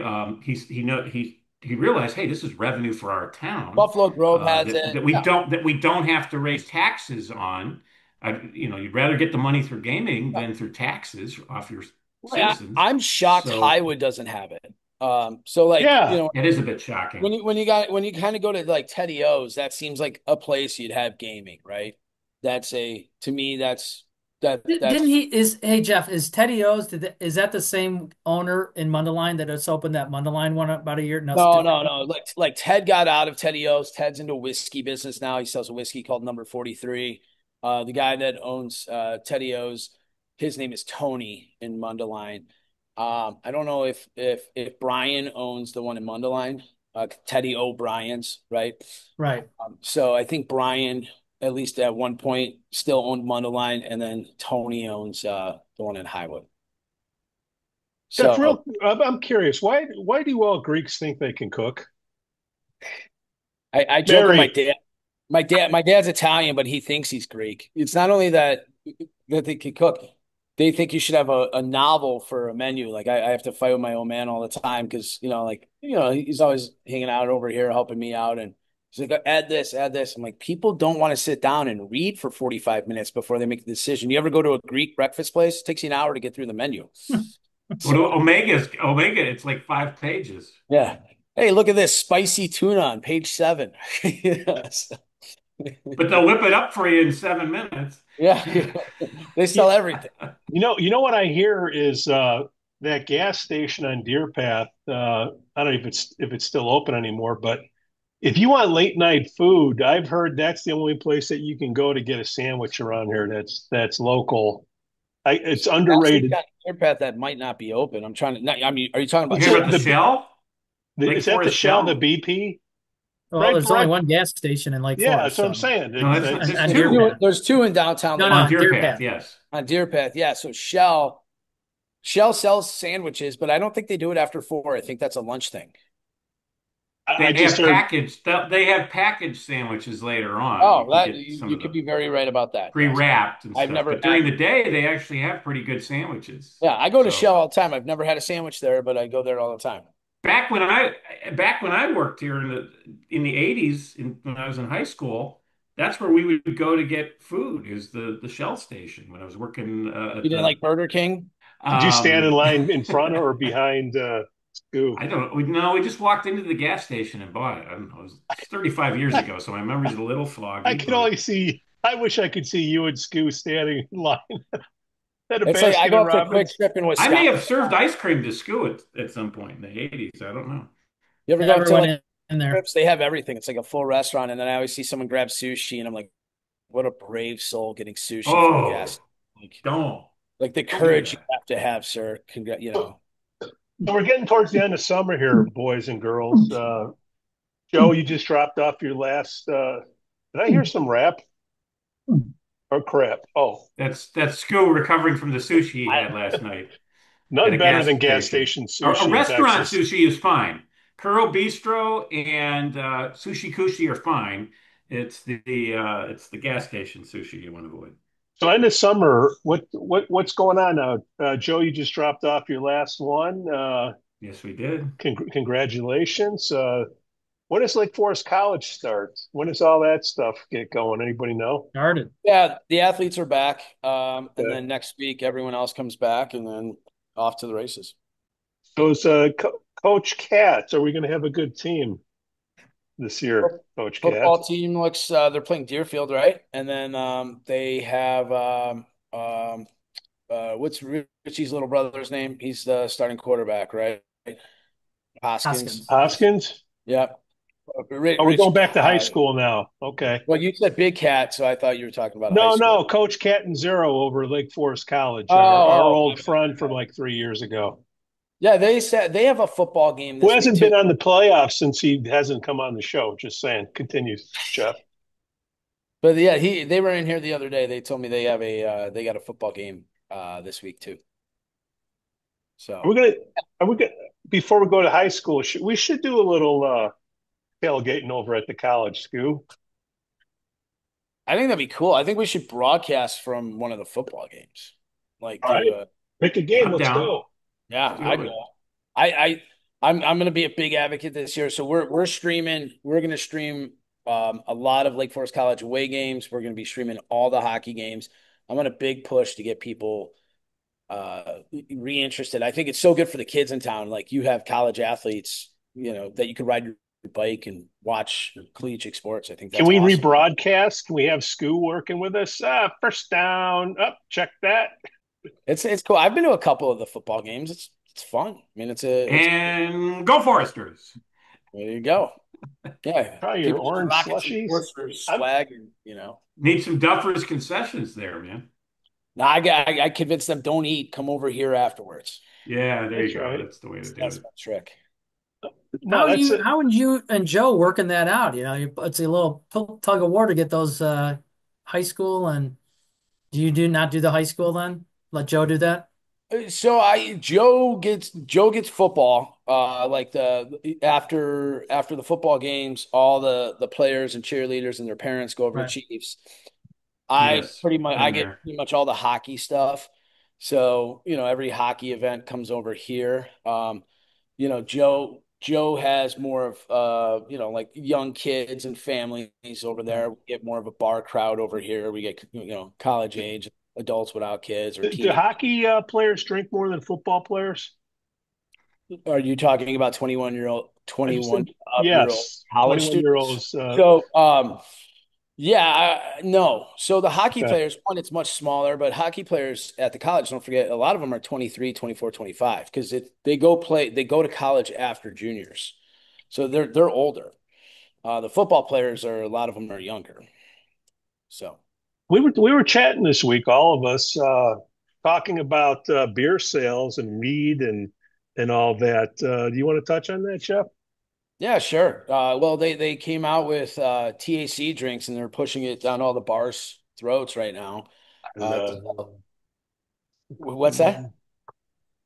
realized, hey, this is revenue for our town. Buffalo Grove has it that we don't have to raise taxes on. You'd rather get the money through gaming than through taxes off your citizens. I'm shocked So Highwood doesn't have it. So like, Yeah. It is a bit shocking. when you kind of go to like Teddy O's, that seems like a place you'd have gaming, right? To me, that's Didn't he hey Jeff, is Teddy O's is that the same owner in Mundelein that has opened that Mundelein one about a year? No, it's different. no. Like Ted got out of Teddy O's. Ted's into whiskey business now. He sells a whiskey called Number 43. The guy that owns Teddy O's, his name is Tony in Mundelein. I don't know if Brian owns the one in Mundelein, Teddy O'Brien's, right? Right. So I think Brian, at least at one point, still owned Mundelein, and then Tony owns the one in Highwood. That's So real. I'm curious. Why do all Greeks think they can cook? I joke with my dad. My dad's Italian, but he thinks he's Greek. It's not only that they can cook. They think you should have a novel for a menu. Like I have to fight with my old man all the time because he's always hanging out over here helping me out, and he's like, add this. I'm like, people don't want to sit down and read for 45 minutes before they make the decision. You ever go to a Greek breakfast place? It takes you an hour to get through the menu. Well, Omega, it's like 5 pages. Yeah. Hey, look at this spicy tuna on page 7. Yes. But they'll whip it up for you in 7 minutes. Yeah. They sell everything. You know what I hear is that gas station on Deerpath. I don't know if it's still open anymore, but if you want late night food, I've heard that's the only place that you can go to get a sandwich around here. That's local. It's underrated. Deerpath that might not be open. I'm trying to. I mean, are you talking about the Shell? Is that the Shell, the BP? Well, there's only one gas station in Lake Forest. That's what I'm saying. There's 2 in downtown. No, on Deerpath, yes. On Deerpath, yeah. So Shell sells sandwiches, but I don't think they do it after 4. I think that's a lunch thing. They have packaged sandwiches later on. Oh, you could be very right about that. Pre-wrapped and stuff. But during the day, they actually have pretty good sandwiches. Yeah, I go to Shell all the time. I've never had a sandwich there, but I go there all the time. Back when I worked here in the 80s, when I was in high school, that's where we would go to get food. Is the Shell station when I was working. You didn't like Burger King? Did you stand in line in front or behind Scoo? I don't know. We just walked into the gas station and bought it. I don't know. It was 35 years ago, so my memory's a little foggy. I can only see. I wish I could see you and Scoo standing in line. It's like I go for a quick trip in Wisconsin. I may have served ice cream to Scoo at some point in the 80s. I don't know. You ever go to in there? Trips, they have everything. It's like a full restaurant, and then I always see someone grab sushi, and I'm like, "What a brave soul getting sushi from the gas." Like the courage you have to have, sir. So we're getting towards the end of summer here, boys and girls. Joe, you just dropped off your last. Did I hear some rap? Or crap. Oh. That's Skoo recovering from the sushi he had last night. None better than gas station sushi. A restaurant sushi is fine. Kuro Bistro and Sushi Kushi are fine. It's the gas station sushi you want to avoid. So end of summer, what's going on now? Joe, you just dropped off your last one. Yes, we did. Congratulations. When does Lake Forest College start? When does all that stuff get going? Anybody know? Started. Yeah, the athletes are back. And then next week, everyone else comes back, and then off to the races. So is Coach Katz, are we going to have a good team this year, Coach Katz? Football team looks, they're playing Deerfield, right? And then they have, what's Richie's little brother's name? He's the starting quarterback, right? Hoskins? Yep. We're going back to high school now. Okay. Well, you said Big Cat, so I thought you were talking about No, Coach Catanzaro over Lake Forest College, our old friend from like 3 years ago. Yeah, they said they have a football game. Who hasn't been on the playoffs since he hasn't come on the show? Just saying. Continue, Jeff. But yeah, they were in here the other day. They told me they have they got a football game this week too. So are we gonna before we go to high school? We should do a little tailgating over at the college, Scoo. I think that'd be cool. I think we should broadcast from one of the football games. Like, pick a game. Let's go. Yeah, I'd go. I'm going to be a big advocate this year. So we're streaming. We're going to stream A lot of Lake Forest College away games. We're going to be streaming all the hockey games. I'm on a big push to get people reinterested. I think it's so good for the kids in town. Like you have college athletes, that you could ride your bike and watch collegiate sports. I think Can that's we awesome. rebroadcast? Can we have Skoo working with us? First down. Up, check that. It's cool. I've been to a couple of the football games. It's fun. I mean, And go Foresters. There you go. Yeah. Try your People orange rocking some slushies. Foresters swag, and Need some Duffers concessions there, man. No, I convinced them don't eat. Come over here afterwards. Yeah, there That's you go. right. That's the way to do That's it. my trick. No, that's it. How would you and Joe working that out? It's a little tug of war to get those high school, and do not do the high school then? Let Joe do that? So Joe gets football. Like after the football games, all the players and cheerleaders and their parents go over Right. to Chiefs. Yes, I get there. pretty much all the hockey stuff. So, every hockey event comes over here. Joe has more of like young kids and families over there. We get more of a bar crowd over here. We get college age adults without kids or Do hockey players drink more than football players? Are you talking about 21 year old Yes, college 21-year-olds. students? So no. So the hockey Okay. players, one, it's much smaller, but hockey players at the college, don't forget, a lot of them are 23, 24, 25 because they go to college after juniors. So they're older. The football players a lot of them are younger. So We were chatting this week, all of us, talking about beer sales and mead and all that. Do you want to touch on that, Jeff? yeah, sure. Well, they came out with THC drinks and they're pushing it down all the bars' throats right now. What's that?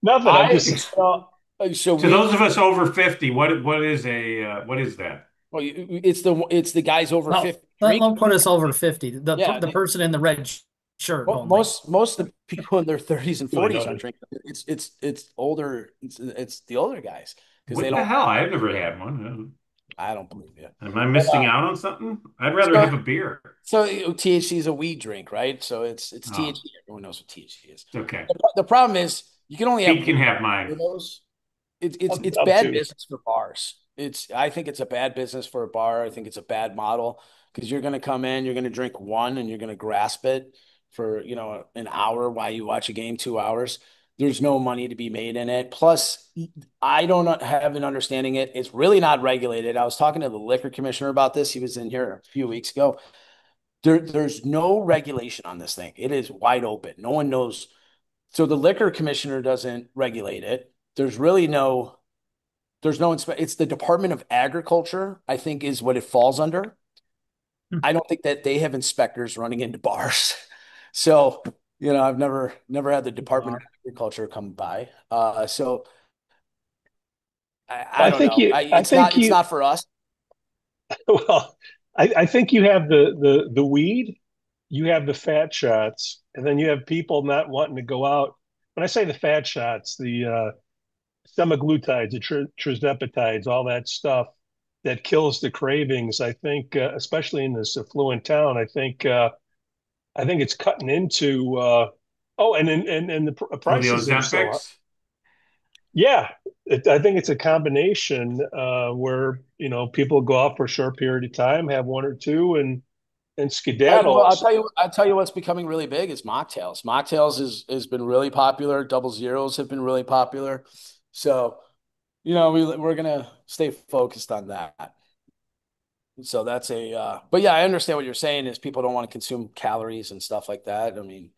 Nothing. I'm just so To those of us over 50, what is that? Well, it's the guys over 50 Don't drinking. put us over 50. Yeah, The person in the red shirt only. most of the people in their 30s and Really 40s not. aren't drinking. It's older. It's the older guys because What they the don't. hell? I've never had one. I don't believe you. Am I missing out on something? I'd rather have a beer. So THC is a weed drink, right? So it's THC. Everyone knows what THC is. It's okay. The problem is you can only have. Pete can have mine. It's Up bad to. business for bars. I think it's a bad business for a bar. I think it's a bad model because you're going to come in, you're going to drink one, and you're going to grasp it for an hour while you watch a game, 2 hours. There's no money to be made in it. Plus, I don't have an understanding it. It's really not regulated. I was talking to the liquor commissioner about this. He was in here a few weeks ago. There's no regulation on this thing. It is wide open. No one knows. So the liquor commissioner doesn't regulate it. There's no it's the Department of Agriculture, I think, is what it falls under. I don't think that they have inspectors running into bars. So, I've never had the Department of Agriculture come by. So I don't know. It's not for us. Well, I think you have the weed, you have the fat shots, and then you have people not wanting to go out. When I say the fat shots, the semaglutides, the trizepatides, all that stuff that kills the cravings. I think, especially in this affluent town, I think it's cutting into. And the prices The are so high. Ozempics? Yeah, I think it's a combination where people go out for a short period of time, have one or two, and skedaddle. I'll tell you what's becoming really big is mocktails. Mocktails has been really popular. Double zeros have been really popular. So, we're gonna stay focused on that. So that's but yeah, I understand what you're saying is people don't want to consume calories and stuff like that. I mean,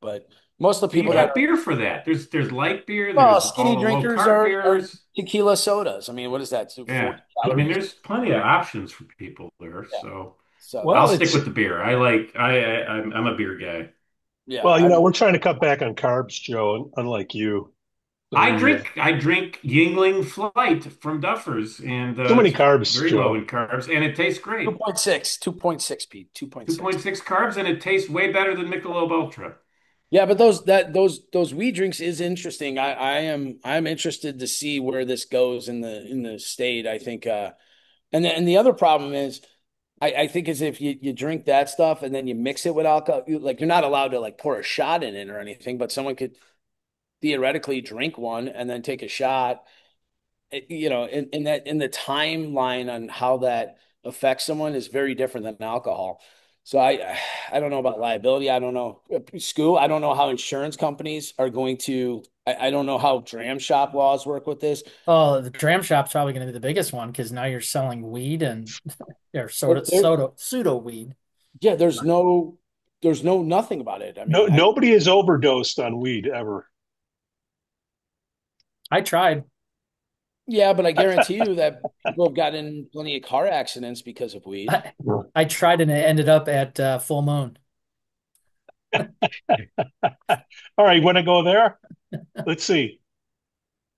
but most of the people You got beer for that. There's light beer. There's skinny all the drinkers low-carb are beers. tequila sodas. I mean, what is that? So Yeah. 40 I mean, calories? there's plenty of options for people there. So Well, I'll stick with the beer. I'm a beer guy. Yeah. Well, we're trying to cut back on carbs, Joe, unlike you. So I drink Yingling Flight from Duffers, and too many carbs, very Joe. low in carbs, and it tastes great. 2.6, Pete. 2.6 carbs, and it tastes way better than Michelob Ultra. Yeah, but those weed drinks is interesting. I'm interested to see where this goes in the state. I think, and the other problem is I think as if you drink that stuff and then you mix it with alcohol, like you're not allowed to like pour a shot in it or anything, but someone could theoretically drink one and then take a shot. In the timeline on how that affects someone is very different than alcohol. So I don't know about liability. I don't know. Scoo, I don't know how insurance companies are going to, I don't know how dram shop laws work with this. Oh, the dram shop's probably going to be the biggest one because now you're selling weed and or pseudo weed. Yeah, there's no nothing about it. I mean, nobody has overdosed on weed ever. I tried. Yeah, but I guarantee you that people have gotten in plenty of car accidents because of weed. I tried and it ended up at Full Moon. All right, you want to go there? Let's see.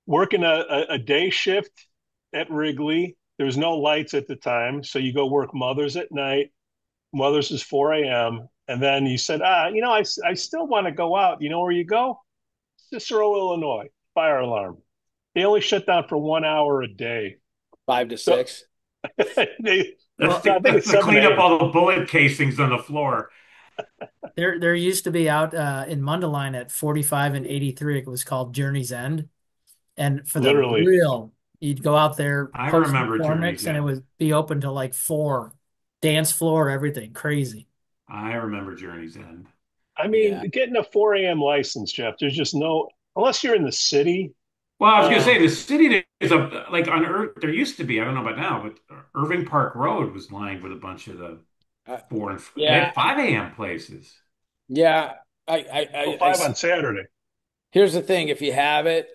Working a day shift at Wrigley. There's no lights at the time, so you go work Mother's at night. Mother's is 4 a.m. And then you said, I still want to go out. You know where you go? Cicero, Illinois. Fire alarm. They only shut down for 1 hour a day. 5 to 6. I think it's to clean up all the bullet casings on the floor. There used to be out in Mundelein at 45 and 83. It was called Journey's End, and for the real, you'd go out there. I remember Journey's End, and it would be open till like 4, dance floor, everything crazy. I remember Journey's End. I mean, getting a 4 a.m. license, Jeff. There's just no, unless you're in the city. Well, I was going to say the city is like on there used to be, I don't know about now, but Irving Park Road was lined with a bunch of the 4 and 5 a.m. places. Yeah, 5 on Saturday. Here's the thing: if you have it,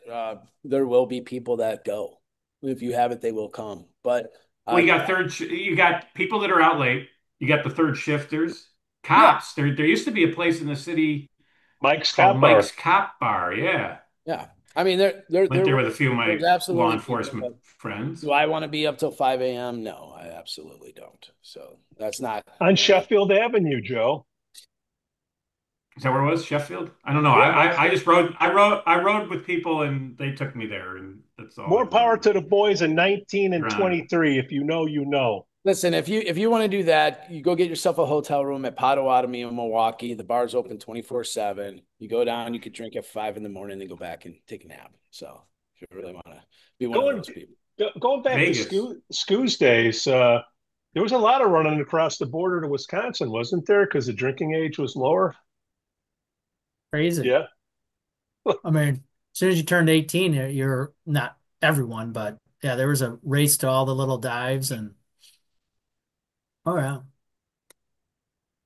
there will be people that go. If you have it, they will come. But well, you got people that are out late. You got the third shifters, cops. Yeah. There used to be a place in the city, Mike's Cop Bar. Yeah. Yeah. I mean, went there with a few of my law enforcement friends. Do I want to be up till 5 a.m.? No, I absolutely don't. So that's not on Sheffield Avenue, Joe. Is that where it was? Sheffield? I don't know. I just rode. I rode with people, and they took me there, and that's all. More power to the boys in 19 and 23. If you know, you know. Listen, if you want to do that, you go get yourself a hotel room at Potawatomi in Milwaukee. The bar's open 24/7. You go down, you could drink at 5 in the morning, then go back and take a nap. So if you really want to be one of those people. Going back to Scoo's days, there was a lot of running across the border to Wisconsin, wasn't there? Because the drinking age was lower. Crazy. Yeah. I mean, as soon as you turned 18, you're not everyone, but yeah, there was a race to all the little dives and. Oh, yeah.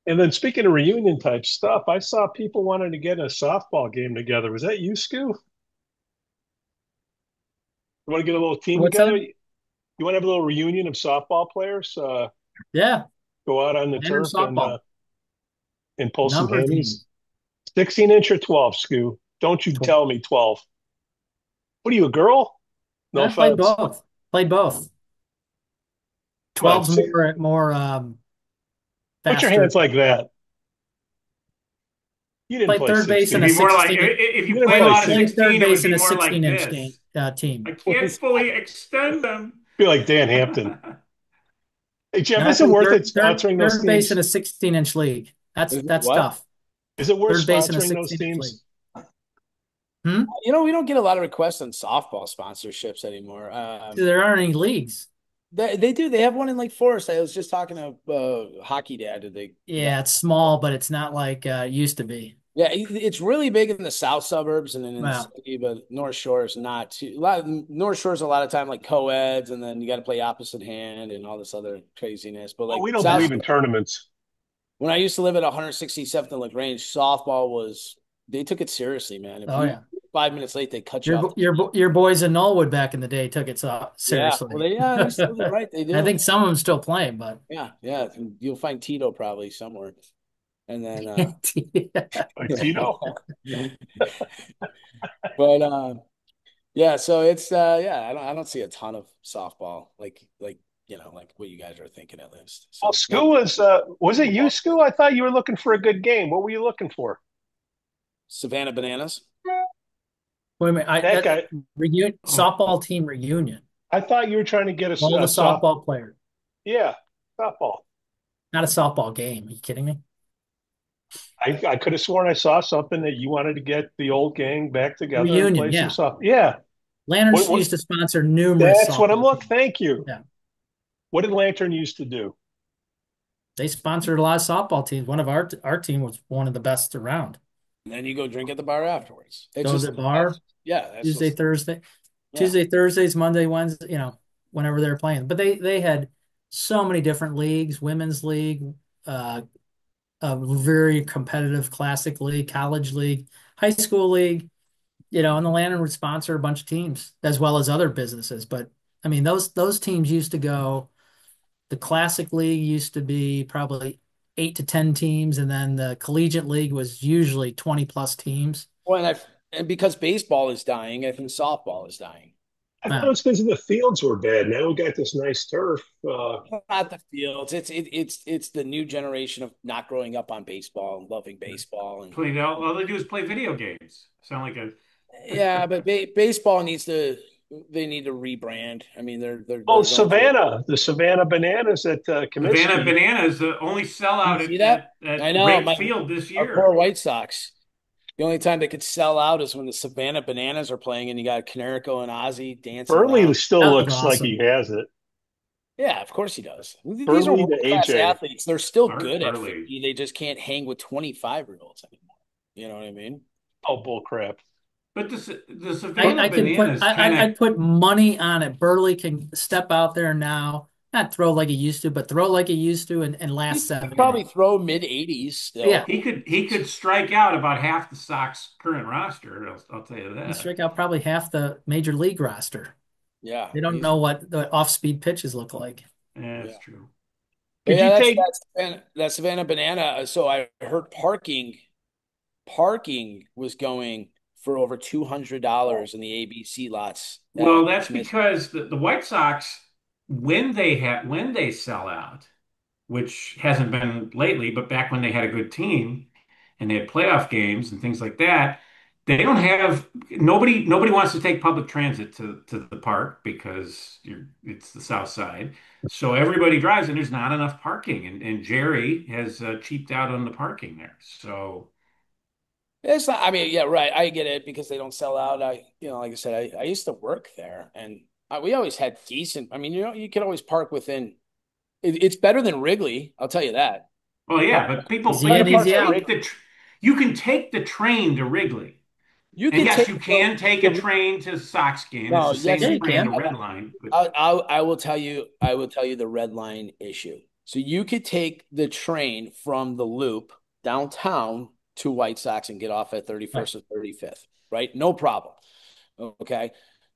And then speaking of reunion type stuff, I saw people wanting to get a softball game together. Was that you, Skoo? You want to get a little team together? You want to have a little reunion of softball players? Yeah. Go out on the turf and pull some hammies. 16-inch or 12, Skoo? Don't you tell me 12. What are you, a girl? No offense. Played both. Played both. 12's more put your hands like that. You didn't play third base in a 16. If you play a lot of 16, third base in a 16-inch team. I can't fully extend them. Be like Dan Hampton. Hey, Jeff, is it worth it sponsoring those teams? Third base in a 16-inch league. That's tough. Is it worth sponsoring those teams? We don't get a lot of requests on softball sponsorships anymore. There aren't any leagues. They do. They have one in Lake Forest. I was just talking to Hockey Dad. Yeah, it's small, but it's not like it used to be. Yeah, it's really big in the south suburbs and then in the city, but North Shore is not too. North Shore is a lot of time like co-eds, and then you got to play opposite hand and all this other craziness. But we don't believe in tournaments. When I used to live at 167th and LaGrange, softball they took it seriously, man. If 5 minutes late, they cut you off. Your boys in Knollwood back in the day took it seriously. They're still right. They do. I think some of them still playing, but yeah. You'll find Tito probably somewhere, and then Tito. But so it's I don't see a ton of softball like what you guys are thinking at least. So, Skoo was it you, Skoo? I thought you were looking for a good game. What were you looking for? Savannah Bananas. Wait a minute. Softball team reunion. I thought you were trying to get all the softball players. Yeah, softball. Not a softball game. Are you kidding me? I could have sworn I saw something that you wanted to get the old gang back together and Reunion, play some yeah. soft. Yeah. Lantern What, used what, to sponsor numerous that's what I'm softball looking. teams. Thank you. Yeah. What did Lantern used to do? They sponsored a lot of softball teams. One of our team was one of the best around. And then you go drink at the bar afterwards. It's Go to just the bar, that's Tuesday, Thursday. Yeah. Tuesday, Thursdays, Monday, Wednesday, whenever they're playing. But they had so many different leagues, women's league, a very competitive classic league, college league, high school league, and the Lantern would sponsor a bunch of teams as well as other businesses. But I mean, those teams used to go, the classic league used to be probably 8 to 10 teams, and then the collegiate league was usually 20 plus teams. Well, and because baseball is dying, I think softball is dying. I thought it was because the fields were bad. Now we got this nice turf. Not the fields. It's the new generation of not growing up on baseball and loving baseball and all they do is play video games. Sound like a yeah, but baseball needs to. They need to rebrand. I mean, they're Savannah, the Savannah Bananas at Comiskey. Savannah Bananas, the only sellout at I know Wright Field this year. Our poor White Sox. The only time they could sell out is when the Savannah Bananas are playing, and you got Canerico and Ozzy dancing. Burley still looks like he has it. Yeah, of course he does. These Burley are world-class athletes. They're still good at Burley. 50. They just can't hang with 25-year-olds anymore. You know what I mean? Oh, bull crap. But the Savannah Bananas I'd put money on it. Burley can step out there now, not throw like he used to, but throw like he used to and last 7 innings. Probably throw mid-80s still. Yeah. He could strike out about half the Sox current roster. I'll tell you that. He strike out probably half the major league roster. Yeah. They don't know what the off-speed pitches look like. Yeah, that's true. That's Savannah Banana. So I heard parking was going for over $200 in the ABC lots. Well, that's because the White Sox, when they sell out, which hasn't been lately, but back when they had a good team and they had playoff games and things like that, they don't have nobody wants to take public transit to the park because it's the South Side. So everybody drives and there's not enough parking, and Jerry has cheaped out on the parking there. So it's not, I mean, yeah, right. I get it because they don't sell out. Like I said, I used to work there and we always had decent, I mean, you can always park within, it's better than Wrigley. I'll tell you that. Oh yeah, but people you can take the train to Wrigley. You can take a train to Sox game. No, it's the same train, the Red Line. I will tell you the Red Line issue. So you could take the train from the Loop downtown to White Sox and get off at 31st or 35th, right? No problem. Okay.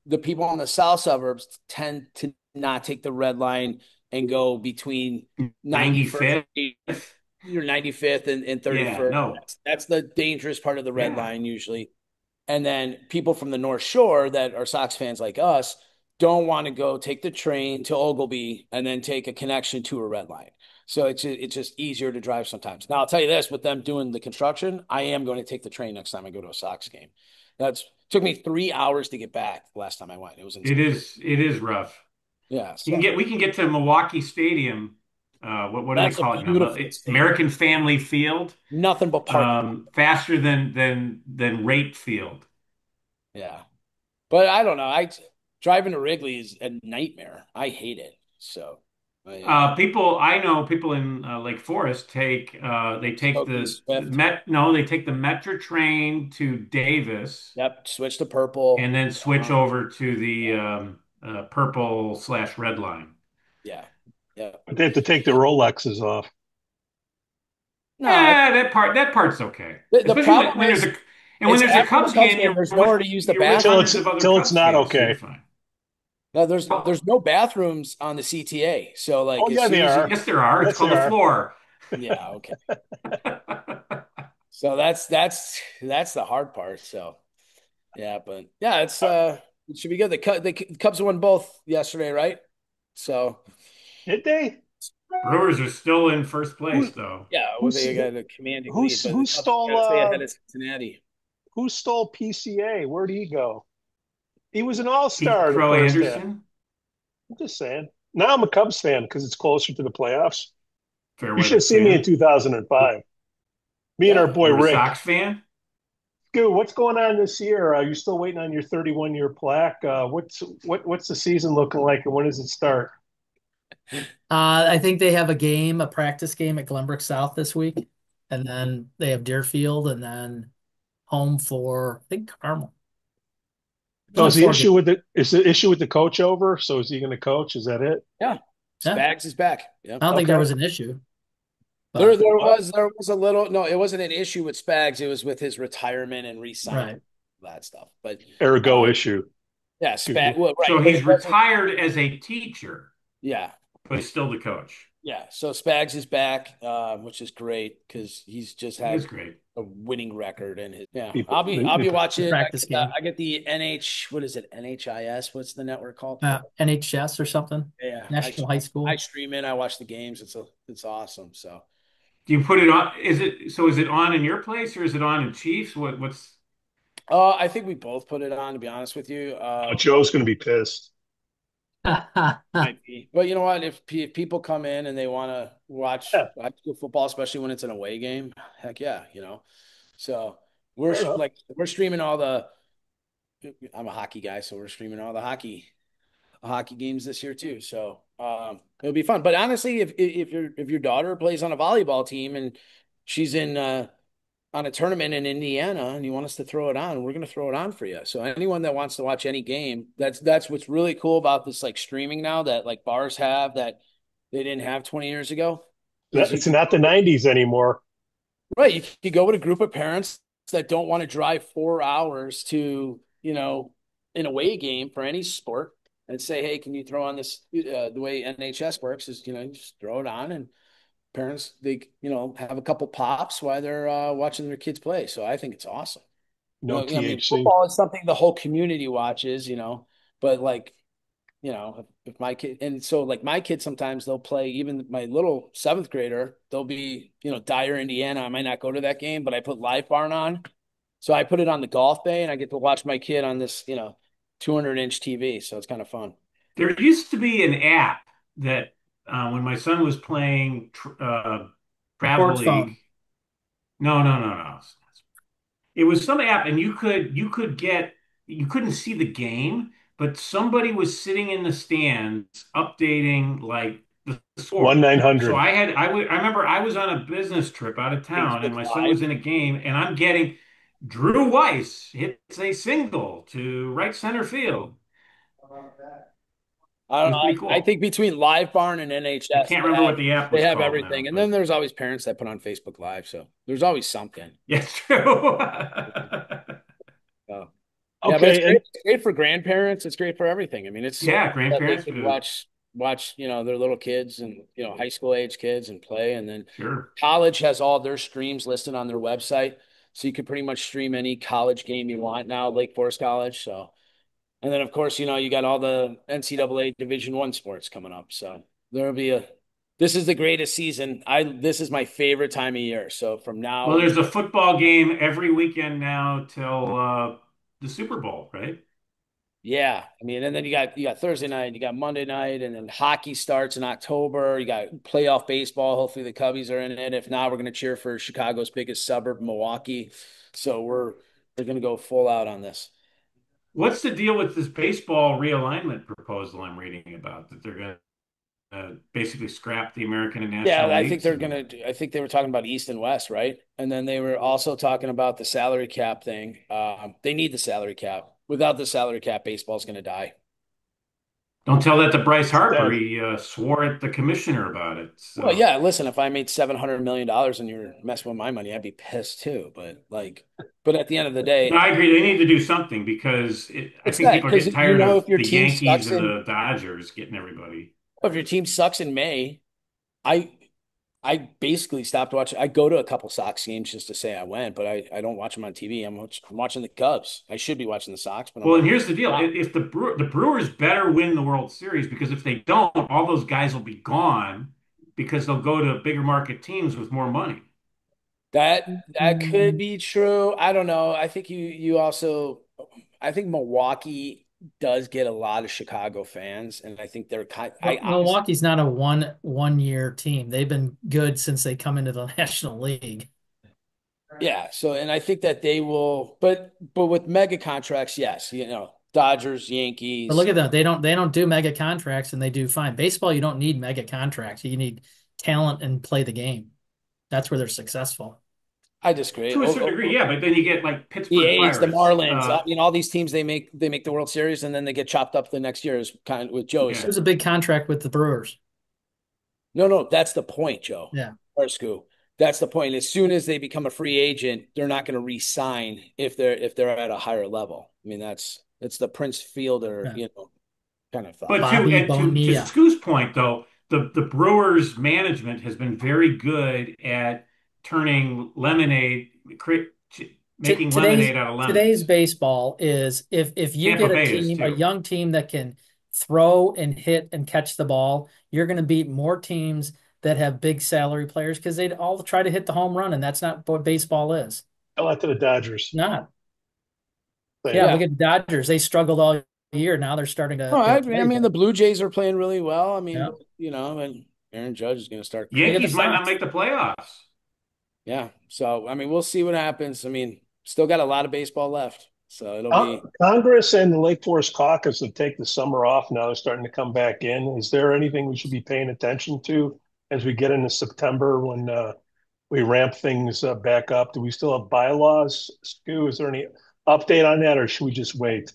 The people in the south suburbs tend to not take the Red Line and go between 95th or 95th and 31st. Yeah, no. That's the dangerous part of the Red Line usually. And then people from the North Shore that are Sox fans like us don't want to go take the train to Oglebay and then take a connection to a Red Line. So it's just easier to drive sometimes. Now, I'll tell you this, with them doing the construction, I am going to take the train next time I go to a Sox game. Took me 3 hours to get back the last time I went. It was insane. It is rough. Yeah. We can get to Milwaukee Stadium. What do they call it now? It's American Family Field. Nothing but parking. Faster than Rate Field. Yeah. But I don't know. Driving to Wrigley is a nightmare. I hate it. So people in Lake Forest take the Metro train to Davis. Yep, switch to Purple, and then switch over to the Purple/Red Line. Yeah, yeah. But they have to take the Rolexes off. No, that part's okay. The problem when there's a Cubs game, there's nowhere to use the bathroom until it's not okay. No, there's no bathrooms on the CTA. So like, they are. Yes, there are. It's called the floor. Yeah. Okay. So that's the hard part. So yeah, but yeah, it should be good. The Cubs won both yesterday, right? So did they? Brewers are still in first place, though. Yeah, they got a commanding lead. Who stole? Stay ahead of Cincinnati. Who stole PCA? Where'd he go? He was an all-star. Crow Anderson. I'm just saying. Now I'm a Cubs fan because it's closer to the playoffs. fair You weather should see me in fan. 2005. Me and our boy You're a Rick. Sox fan? Skoo, what's going on this year? Are you still waiting on your 31-year plaque? What's the season looking like, and when does it start? I think they have a practice game at Glenbrook South this week, and then they have Deerfield, and then home for I think Carmel. So is the issue with the coach over? So is he going to coach? Is that it? Yeah. Spags is back. Yeah. I don't think there was an issue. There was a little. No, it wasn't an issue with Spags. It was with his retirement and re-signing, that stuff. But ergo issue. Yeah, Spag. Well, right. So he's retired as a teacher. Yeah, but he's still the coach. Yeah. So Spags is back, which is great because he's just had a winning record and his. Yeah, I'll be watching. Practice game. I get the What is it? NHIS. What's the network called? NHS or something. Yeah. National High School. I stream it. I watch the games. It's awesome. So. Do you put it on? Is it on in your place or is it on in Chiefs? What's? I think we both put it on. To be honest with you, Joe's going to be pissed. Might be. But you know what? If people come in and they want to watch football, especially when it's an away game, heck yeah, So we're streaming all the. I'm a hockey guy, so we're streaming all the hockey games this year too. So it'll be fun. But honestly, if your daughter plays on a volleyball team and she's on a tournament in Indiana and you want us to throw it on, we're going to throw it on for you. So anyone that wants to watch any game, that's what's really cool about this like streaming now that like bars have that they didn't have 20 years ago. It's not the 90s anymore. Right. You could go with a group of parents that don't want to drive 4 hours to, an away game for any sport and say, hey, can you throw on this? The way NHS works is, you just throw it on and parents, they, have a couple pops while they're watching their kids play. So I think it's awesome. No THC. Football is something the whole community watches, but like, if my kid, and so like my kids, sometimes they'll play, even my little 7th grader, they'll be, Dyer, Indiana. I might not go to that game, but I put Live Barn on. So I put it on the golf bay and I get to watch my kid on this, 200-inch TV. So it's kind of fun. There used to be an app that when my son was playing Travel League. No. It was some app, and you couldn't see the game, but somebody was sitting in the stands updating like the score. 1-900. So I remember I was on a business trip out of town, and my son was in a game, and I'm getting Drew Weiss hits a single to right center field. I don't know. Cool. I think between Live Barn and NHS, I can't remember what the app was. They have called everything, now, and then there's always parents that put on Facebook Live, so there's always something. Yeah, true. Yeah, but it's great for grandparents. It's great for everything. I mean, it's grandparents can watch their little kids and high school age kids and play, and then college has all their streams listed on their website, so you can pretty much stream any college game you want now, Lake Forest College. So. And then, of course, you got all the NCAA Division I sports coming up. So there'll be this is the greatest season. This is my favorite time of year. So from now. Well, there's a football game every weekend now till the Super Bowl, right? Yeah. I mean, and then you got Thursday night, you got Monday night, and then hockey starts in October. You got playoff baseball. Hopefully the Cubbies are in it. If not, we're going to cheer for Chicago's biggest suburb, Milwaukee. So we're going to go full out on this. What's the deal with this baseball realignment proposal I'm reading about that they're going to basically scrap the American and National Leagues? I think they're going to. I think they were talking about East and West, right? And then they were also talking about the salary cap thing. They need the salary cap. Without the salary cap, baseball's going to die. Don't tell that to Bryce Harper. He swore at the commissioner about it. So. Well, yeah. Listen, if I made $700 million and you're messing with my money, I'd be pissed too. But at the end of the day, no, I agree. They need to do something because I think people are getting tired of the Yankees and the Dodgers getting everybody. If your team sucks in May, I basically stopped watching. I go to a couple Sox games just to say I went, but I don't watch them on TV. I'm watching the Cubs. I should be watching the Sox. But and here's the deal. If the Brewers better win the World Series, because if they don't, all those guys will be gone because they'll go to bigger market teams with more money. That could be true. I don't know. I think you also. I think Milwaukee does get a lot of Chicago fans, and I think they're Well, Milwaukee's not a one year team. They've been good since they come into the National League. Yeah. So, and I think that they will, but with mega contracts, yes, Dodgers, Yankees. But look at that. They don't do mega contracts, and they do fine. Baseball, you don't need mega contracts. You need talent and play the game. That's where they're successful. I disagree. To a certain degree, yeah, but then you get like Pittsburgh The A's, Pirates, the Marlins, all these teams they make the World Series and then they get chopped up the next year is kind of with Joe. Yeah. There's a big contract with the Brewers. No, that's the point, Joe. Yeah. Or Scoo. That's the point. As soon as they become a free agent, they're not going to re-sign if they're at a higher level. I mean, it's the Prince Fielder, kind of thought. But to Scoo's point, though, the Brewers management has been very good at turning lemonade, making lemonade out of lemons. Today's baseball is if you Tampa get Bay a young team that can throw and hit and catch the ball, you're going to beat more teams that have big salary players because they'd all try to hit the home run, and that's not what baseball is. I like to the Dodgers. Not. Yeah, look at the Dodgers. They struggled all year. Now they're starting to. I mean, the Blue Jays are playing really well. I mean, and Aaron Judge is going to start. Yankees might not make the playoffs. Yeah. So, I mean, we'll see what happens. I mean, still got a lot of baseball left. So it'll be. Congress and the Lake Forest Caucus have taken the summer off. Now they're starting to come back in. Is there anything we should be paying attention to as we get into September when we ramp things back up? Do we still have bylaws, Skoo? Is there any update on that, or should we just wait?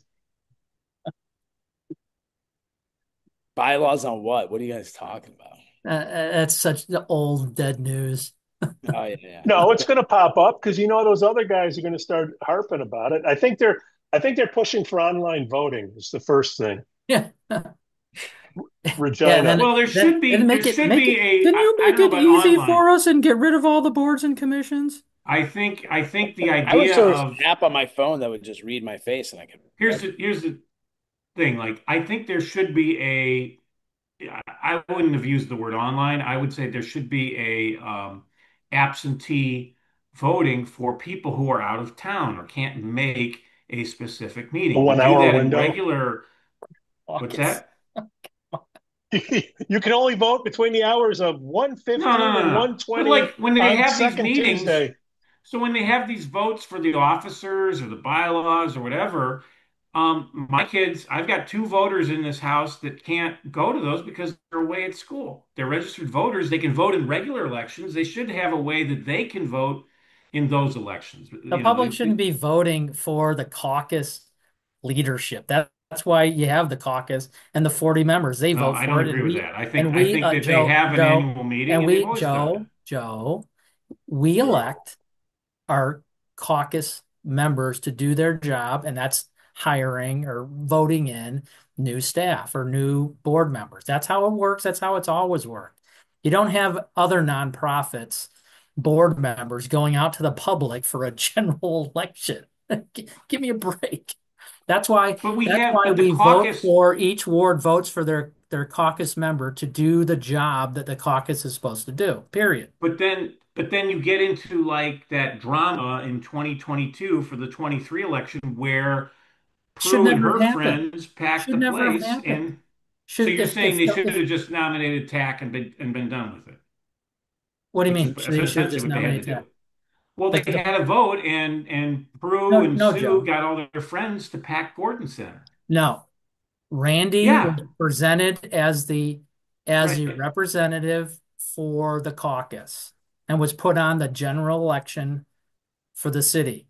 Bylaws on what? What are you guys talking about? That's such the old dead news. Oh, yeah. No, it's going to pop up because those other guys are going to start harping about it. I think they're pushing for online voting. Is the first thing. Yeah. Regina. Yeah, well, there should be. Can you make it easy for us and get rid of all the boards and commissions? I think the idea I wish there was of an app on my phone that would just read my face and I could. Here's the thing. Like, I think there should be I wouldn't have used the word online. I would say there should be a absentee voting for people who are out of town or can't make a specific meeting. A 1 hour do that window. In regular. What's that? You can only vote between the hours of 1:15 and 1:20. But like when they have these meetings, Tuesday. So when they have these votes for the officers or the bylaws or whatever, my kids, I've got 2 voters in this house that can't go to those because they're away at school. They're registered voters. They can vote in regular elections. They should have a way that they can vote in those elections. The public shouldn't be voting for the caucus leadership. That's why you have the caucus and the 40 members. They vote for it. I don't agree with that. I think that they have an annual meeting. And Joe, we elect our caucus members to do their job, and that's hiring or voting in new staff or new board members. That's how it works. That's how it's always worked. You don't have other nonprofits, board members going out to the public for a general election. Give me a break. That's why we vote for each ward votes for their caucus member to do the job that the caucus is supposed to do, period. But then you get into like that drama in 2022 for the 23 election where Prue and her friends packed the place. And so you're saying they should have just nominated TAC and been done with it. What do you mean? They should have just nominated TAC? Well, they had a vote, and Prue and Sue got all their friends to pack Gordon Center. No, Randy was presented as the representative for the caucus and was put on the general election for the city.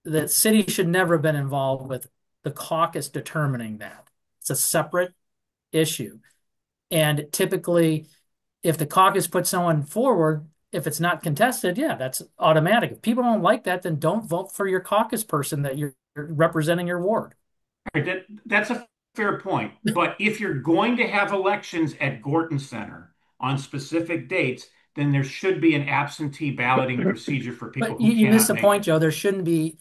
The city should never have been involved with the caucus determining that. It's a separate issue. And typically, if the caucus puts someone forward, if it's not contested, that's automatic. If people don't like that, then don't vote for your caucus person that you're representing your ward. Right, that's a fair point. But if you're going to have elections at Gorton Center on specific dates, then there should be an absentee balloting procedure for people who you missed the point, it. Joe. There shouldn't be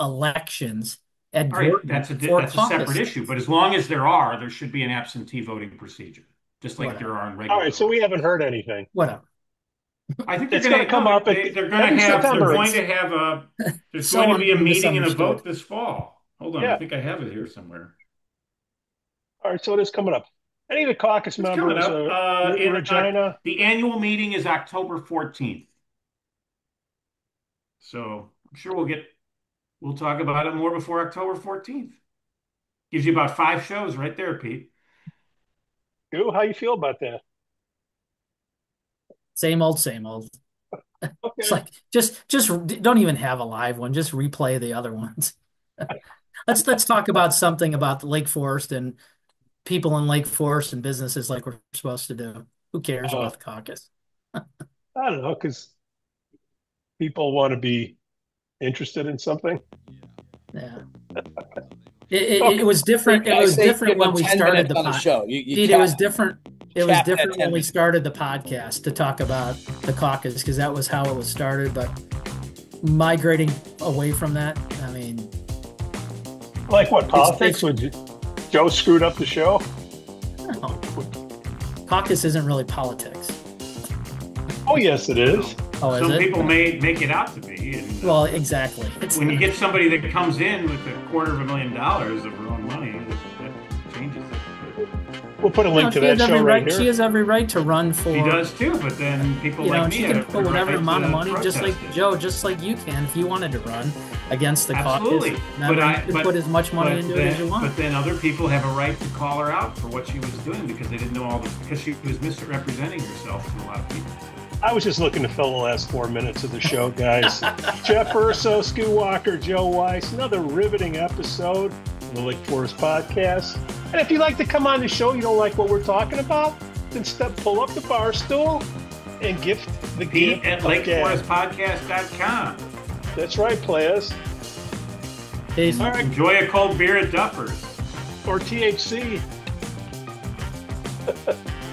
elections at Gorton. That's a separate issue. But as long as there should be an absentee voting procedure, just like there are in regular. All right, so we haven't heard anything. Whatever. I think they're going to come up. There's going to be a meeting and a vote this fall Hold on, Yeah. I think I have it here somewhere. All right, so it is coming up. Any of the caucus It's coming members, up. Regina? The annual meeting is October 14th. So I'm sure we'll talk about it more before October 14th. Gives you about 5 shows right there, Pete. Skoo, how you feel about that? Same old, same old. Okay. It's like just don't even have a live one. Just replay the other ones. Let's talk about something about Lake Forest and people in Lake Forest and businesses like we're supposed to do. Who cares about the caucus? I don't know, because people want to be interested in something. Yeah. It was different. It was different when we started the show. It was different. It was different when we started the podcast to talk about the caucus because that was how it was started. But migrating away from that, I mean, like what politics? Would Joe screwed up the show? No. Caucus isn't really politics. Oh yes, it is. Oh, is Some it? people may make it out to be. And, well, exactly. When you get somebody that comes in with $250,000 of her own money, that changes it. We'll put a link to that show right here. She has every right to run for. She does too, but then people like me she can put whatever amount of money, just like Joe, just like you can, if you wanted to run against the Absolutely. caucus. You can put as much money into it as you want. But then other people have a right to call her out for what she was doing because they didn't know because she was misrepresenting herself to a lot of people. I was just looking to fill the last 4 minutes of the show, guys. Jeff Urso, Skoo Walker, Joe Weiss, another riveting episode of the Lake Forest Podcast. And if you'd like to come on the show, you don't like what we're talking about, then pull up the bar stool and gift the gift at lakeforestpodcast.com. That's right, players. Peace. All right. Enjoy a cold beer at Duffers. Or THC.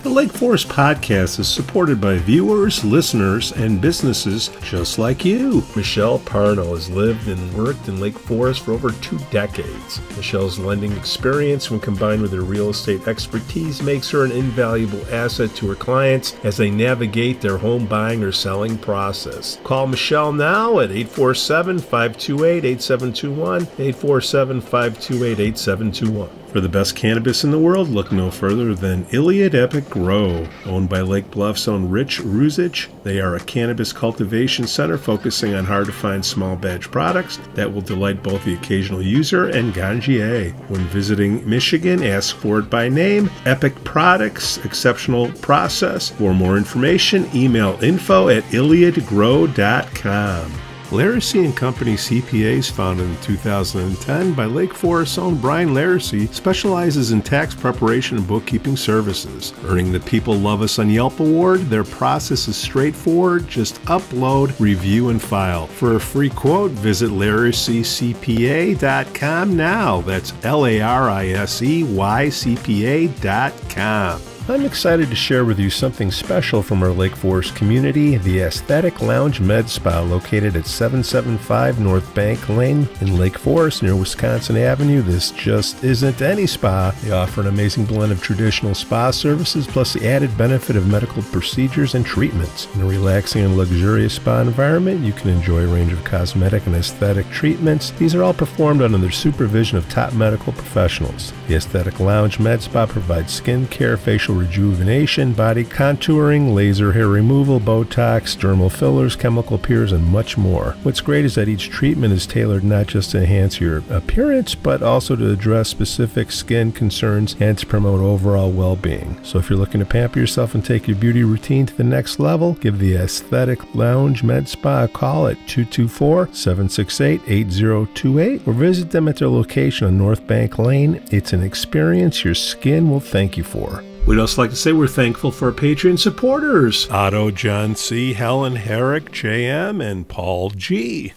The Lake Forest Podcast is supported by viewers, listeners, and businesses just like you. Michelle Parno has lived and worked in Lake Forest for over 2 decades. Michelle's lending experience, when combined with her real estate expertise, makes her an invaluable asset to her clients as they navigate their home buying or selling process. Call Michelle now at 847-528-8721, 847-528-8721. For the best cannabis in the world, look no further than Iliad Epic Grow. Owned by Lake Bluff's own Rich Ruzich, they are a cannabis cultivation center focusing on hard-to-find small batch products that will delight both the occasional user and ganjier. When visiting Michigan, ask for it by name. Epic Products, exceptional process. For more information, email info@iliadgrow.com. Laracy & Company CPAs, founded in 2010 by Lake Forest's own Brian Laracy, specializes in tax preparation and bookkeeping services. Earning the People Love Us on Yelp award, their process is straightforward. Just upload, review, and file. For a free quote, visit LaracyCPA.com now. That's LARISEYCPA.com. I'm excited to share with you something special from our Lake Forest community, the Aesthetic Lounge Med Spa, located at 775 North Bank Lane in Lake Forest near Wisconsin Avenue. This just isn't any spa. They offer an amazing blend of traditional spa services plus the added benefit of medical procedures and treatments. In a relaxing and luxurious spa environment, you can enjoy a range of cosmetic and aesthetic treatments. These are all performed under the supervision of top medical professionals. The Aesthetic Lounge Med Spa provides skin care, facial rejuvenation, body contouring, laser hair removal, Botox, dermal fillers, chemical peels, and much more. What's great is that each treatment is tailored not just to enhance your appearance, but also to address specific skin concerns and to promote overall well-being. So if you're looking to pamper yourself and take your beauty routine to the next level, give the Aesthetic Lounge Med Spa a call at 224-768-8028 or visit them at their location on North Bank Lane. It's an experience your skin will thank you for. We'd also like to say we're thankful for our Patreon supporters, Otto, John C., Helen, Herrick, JM, and Paul G.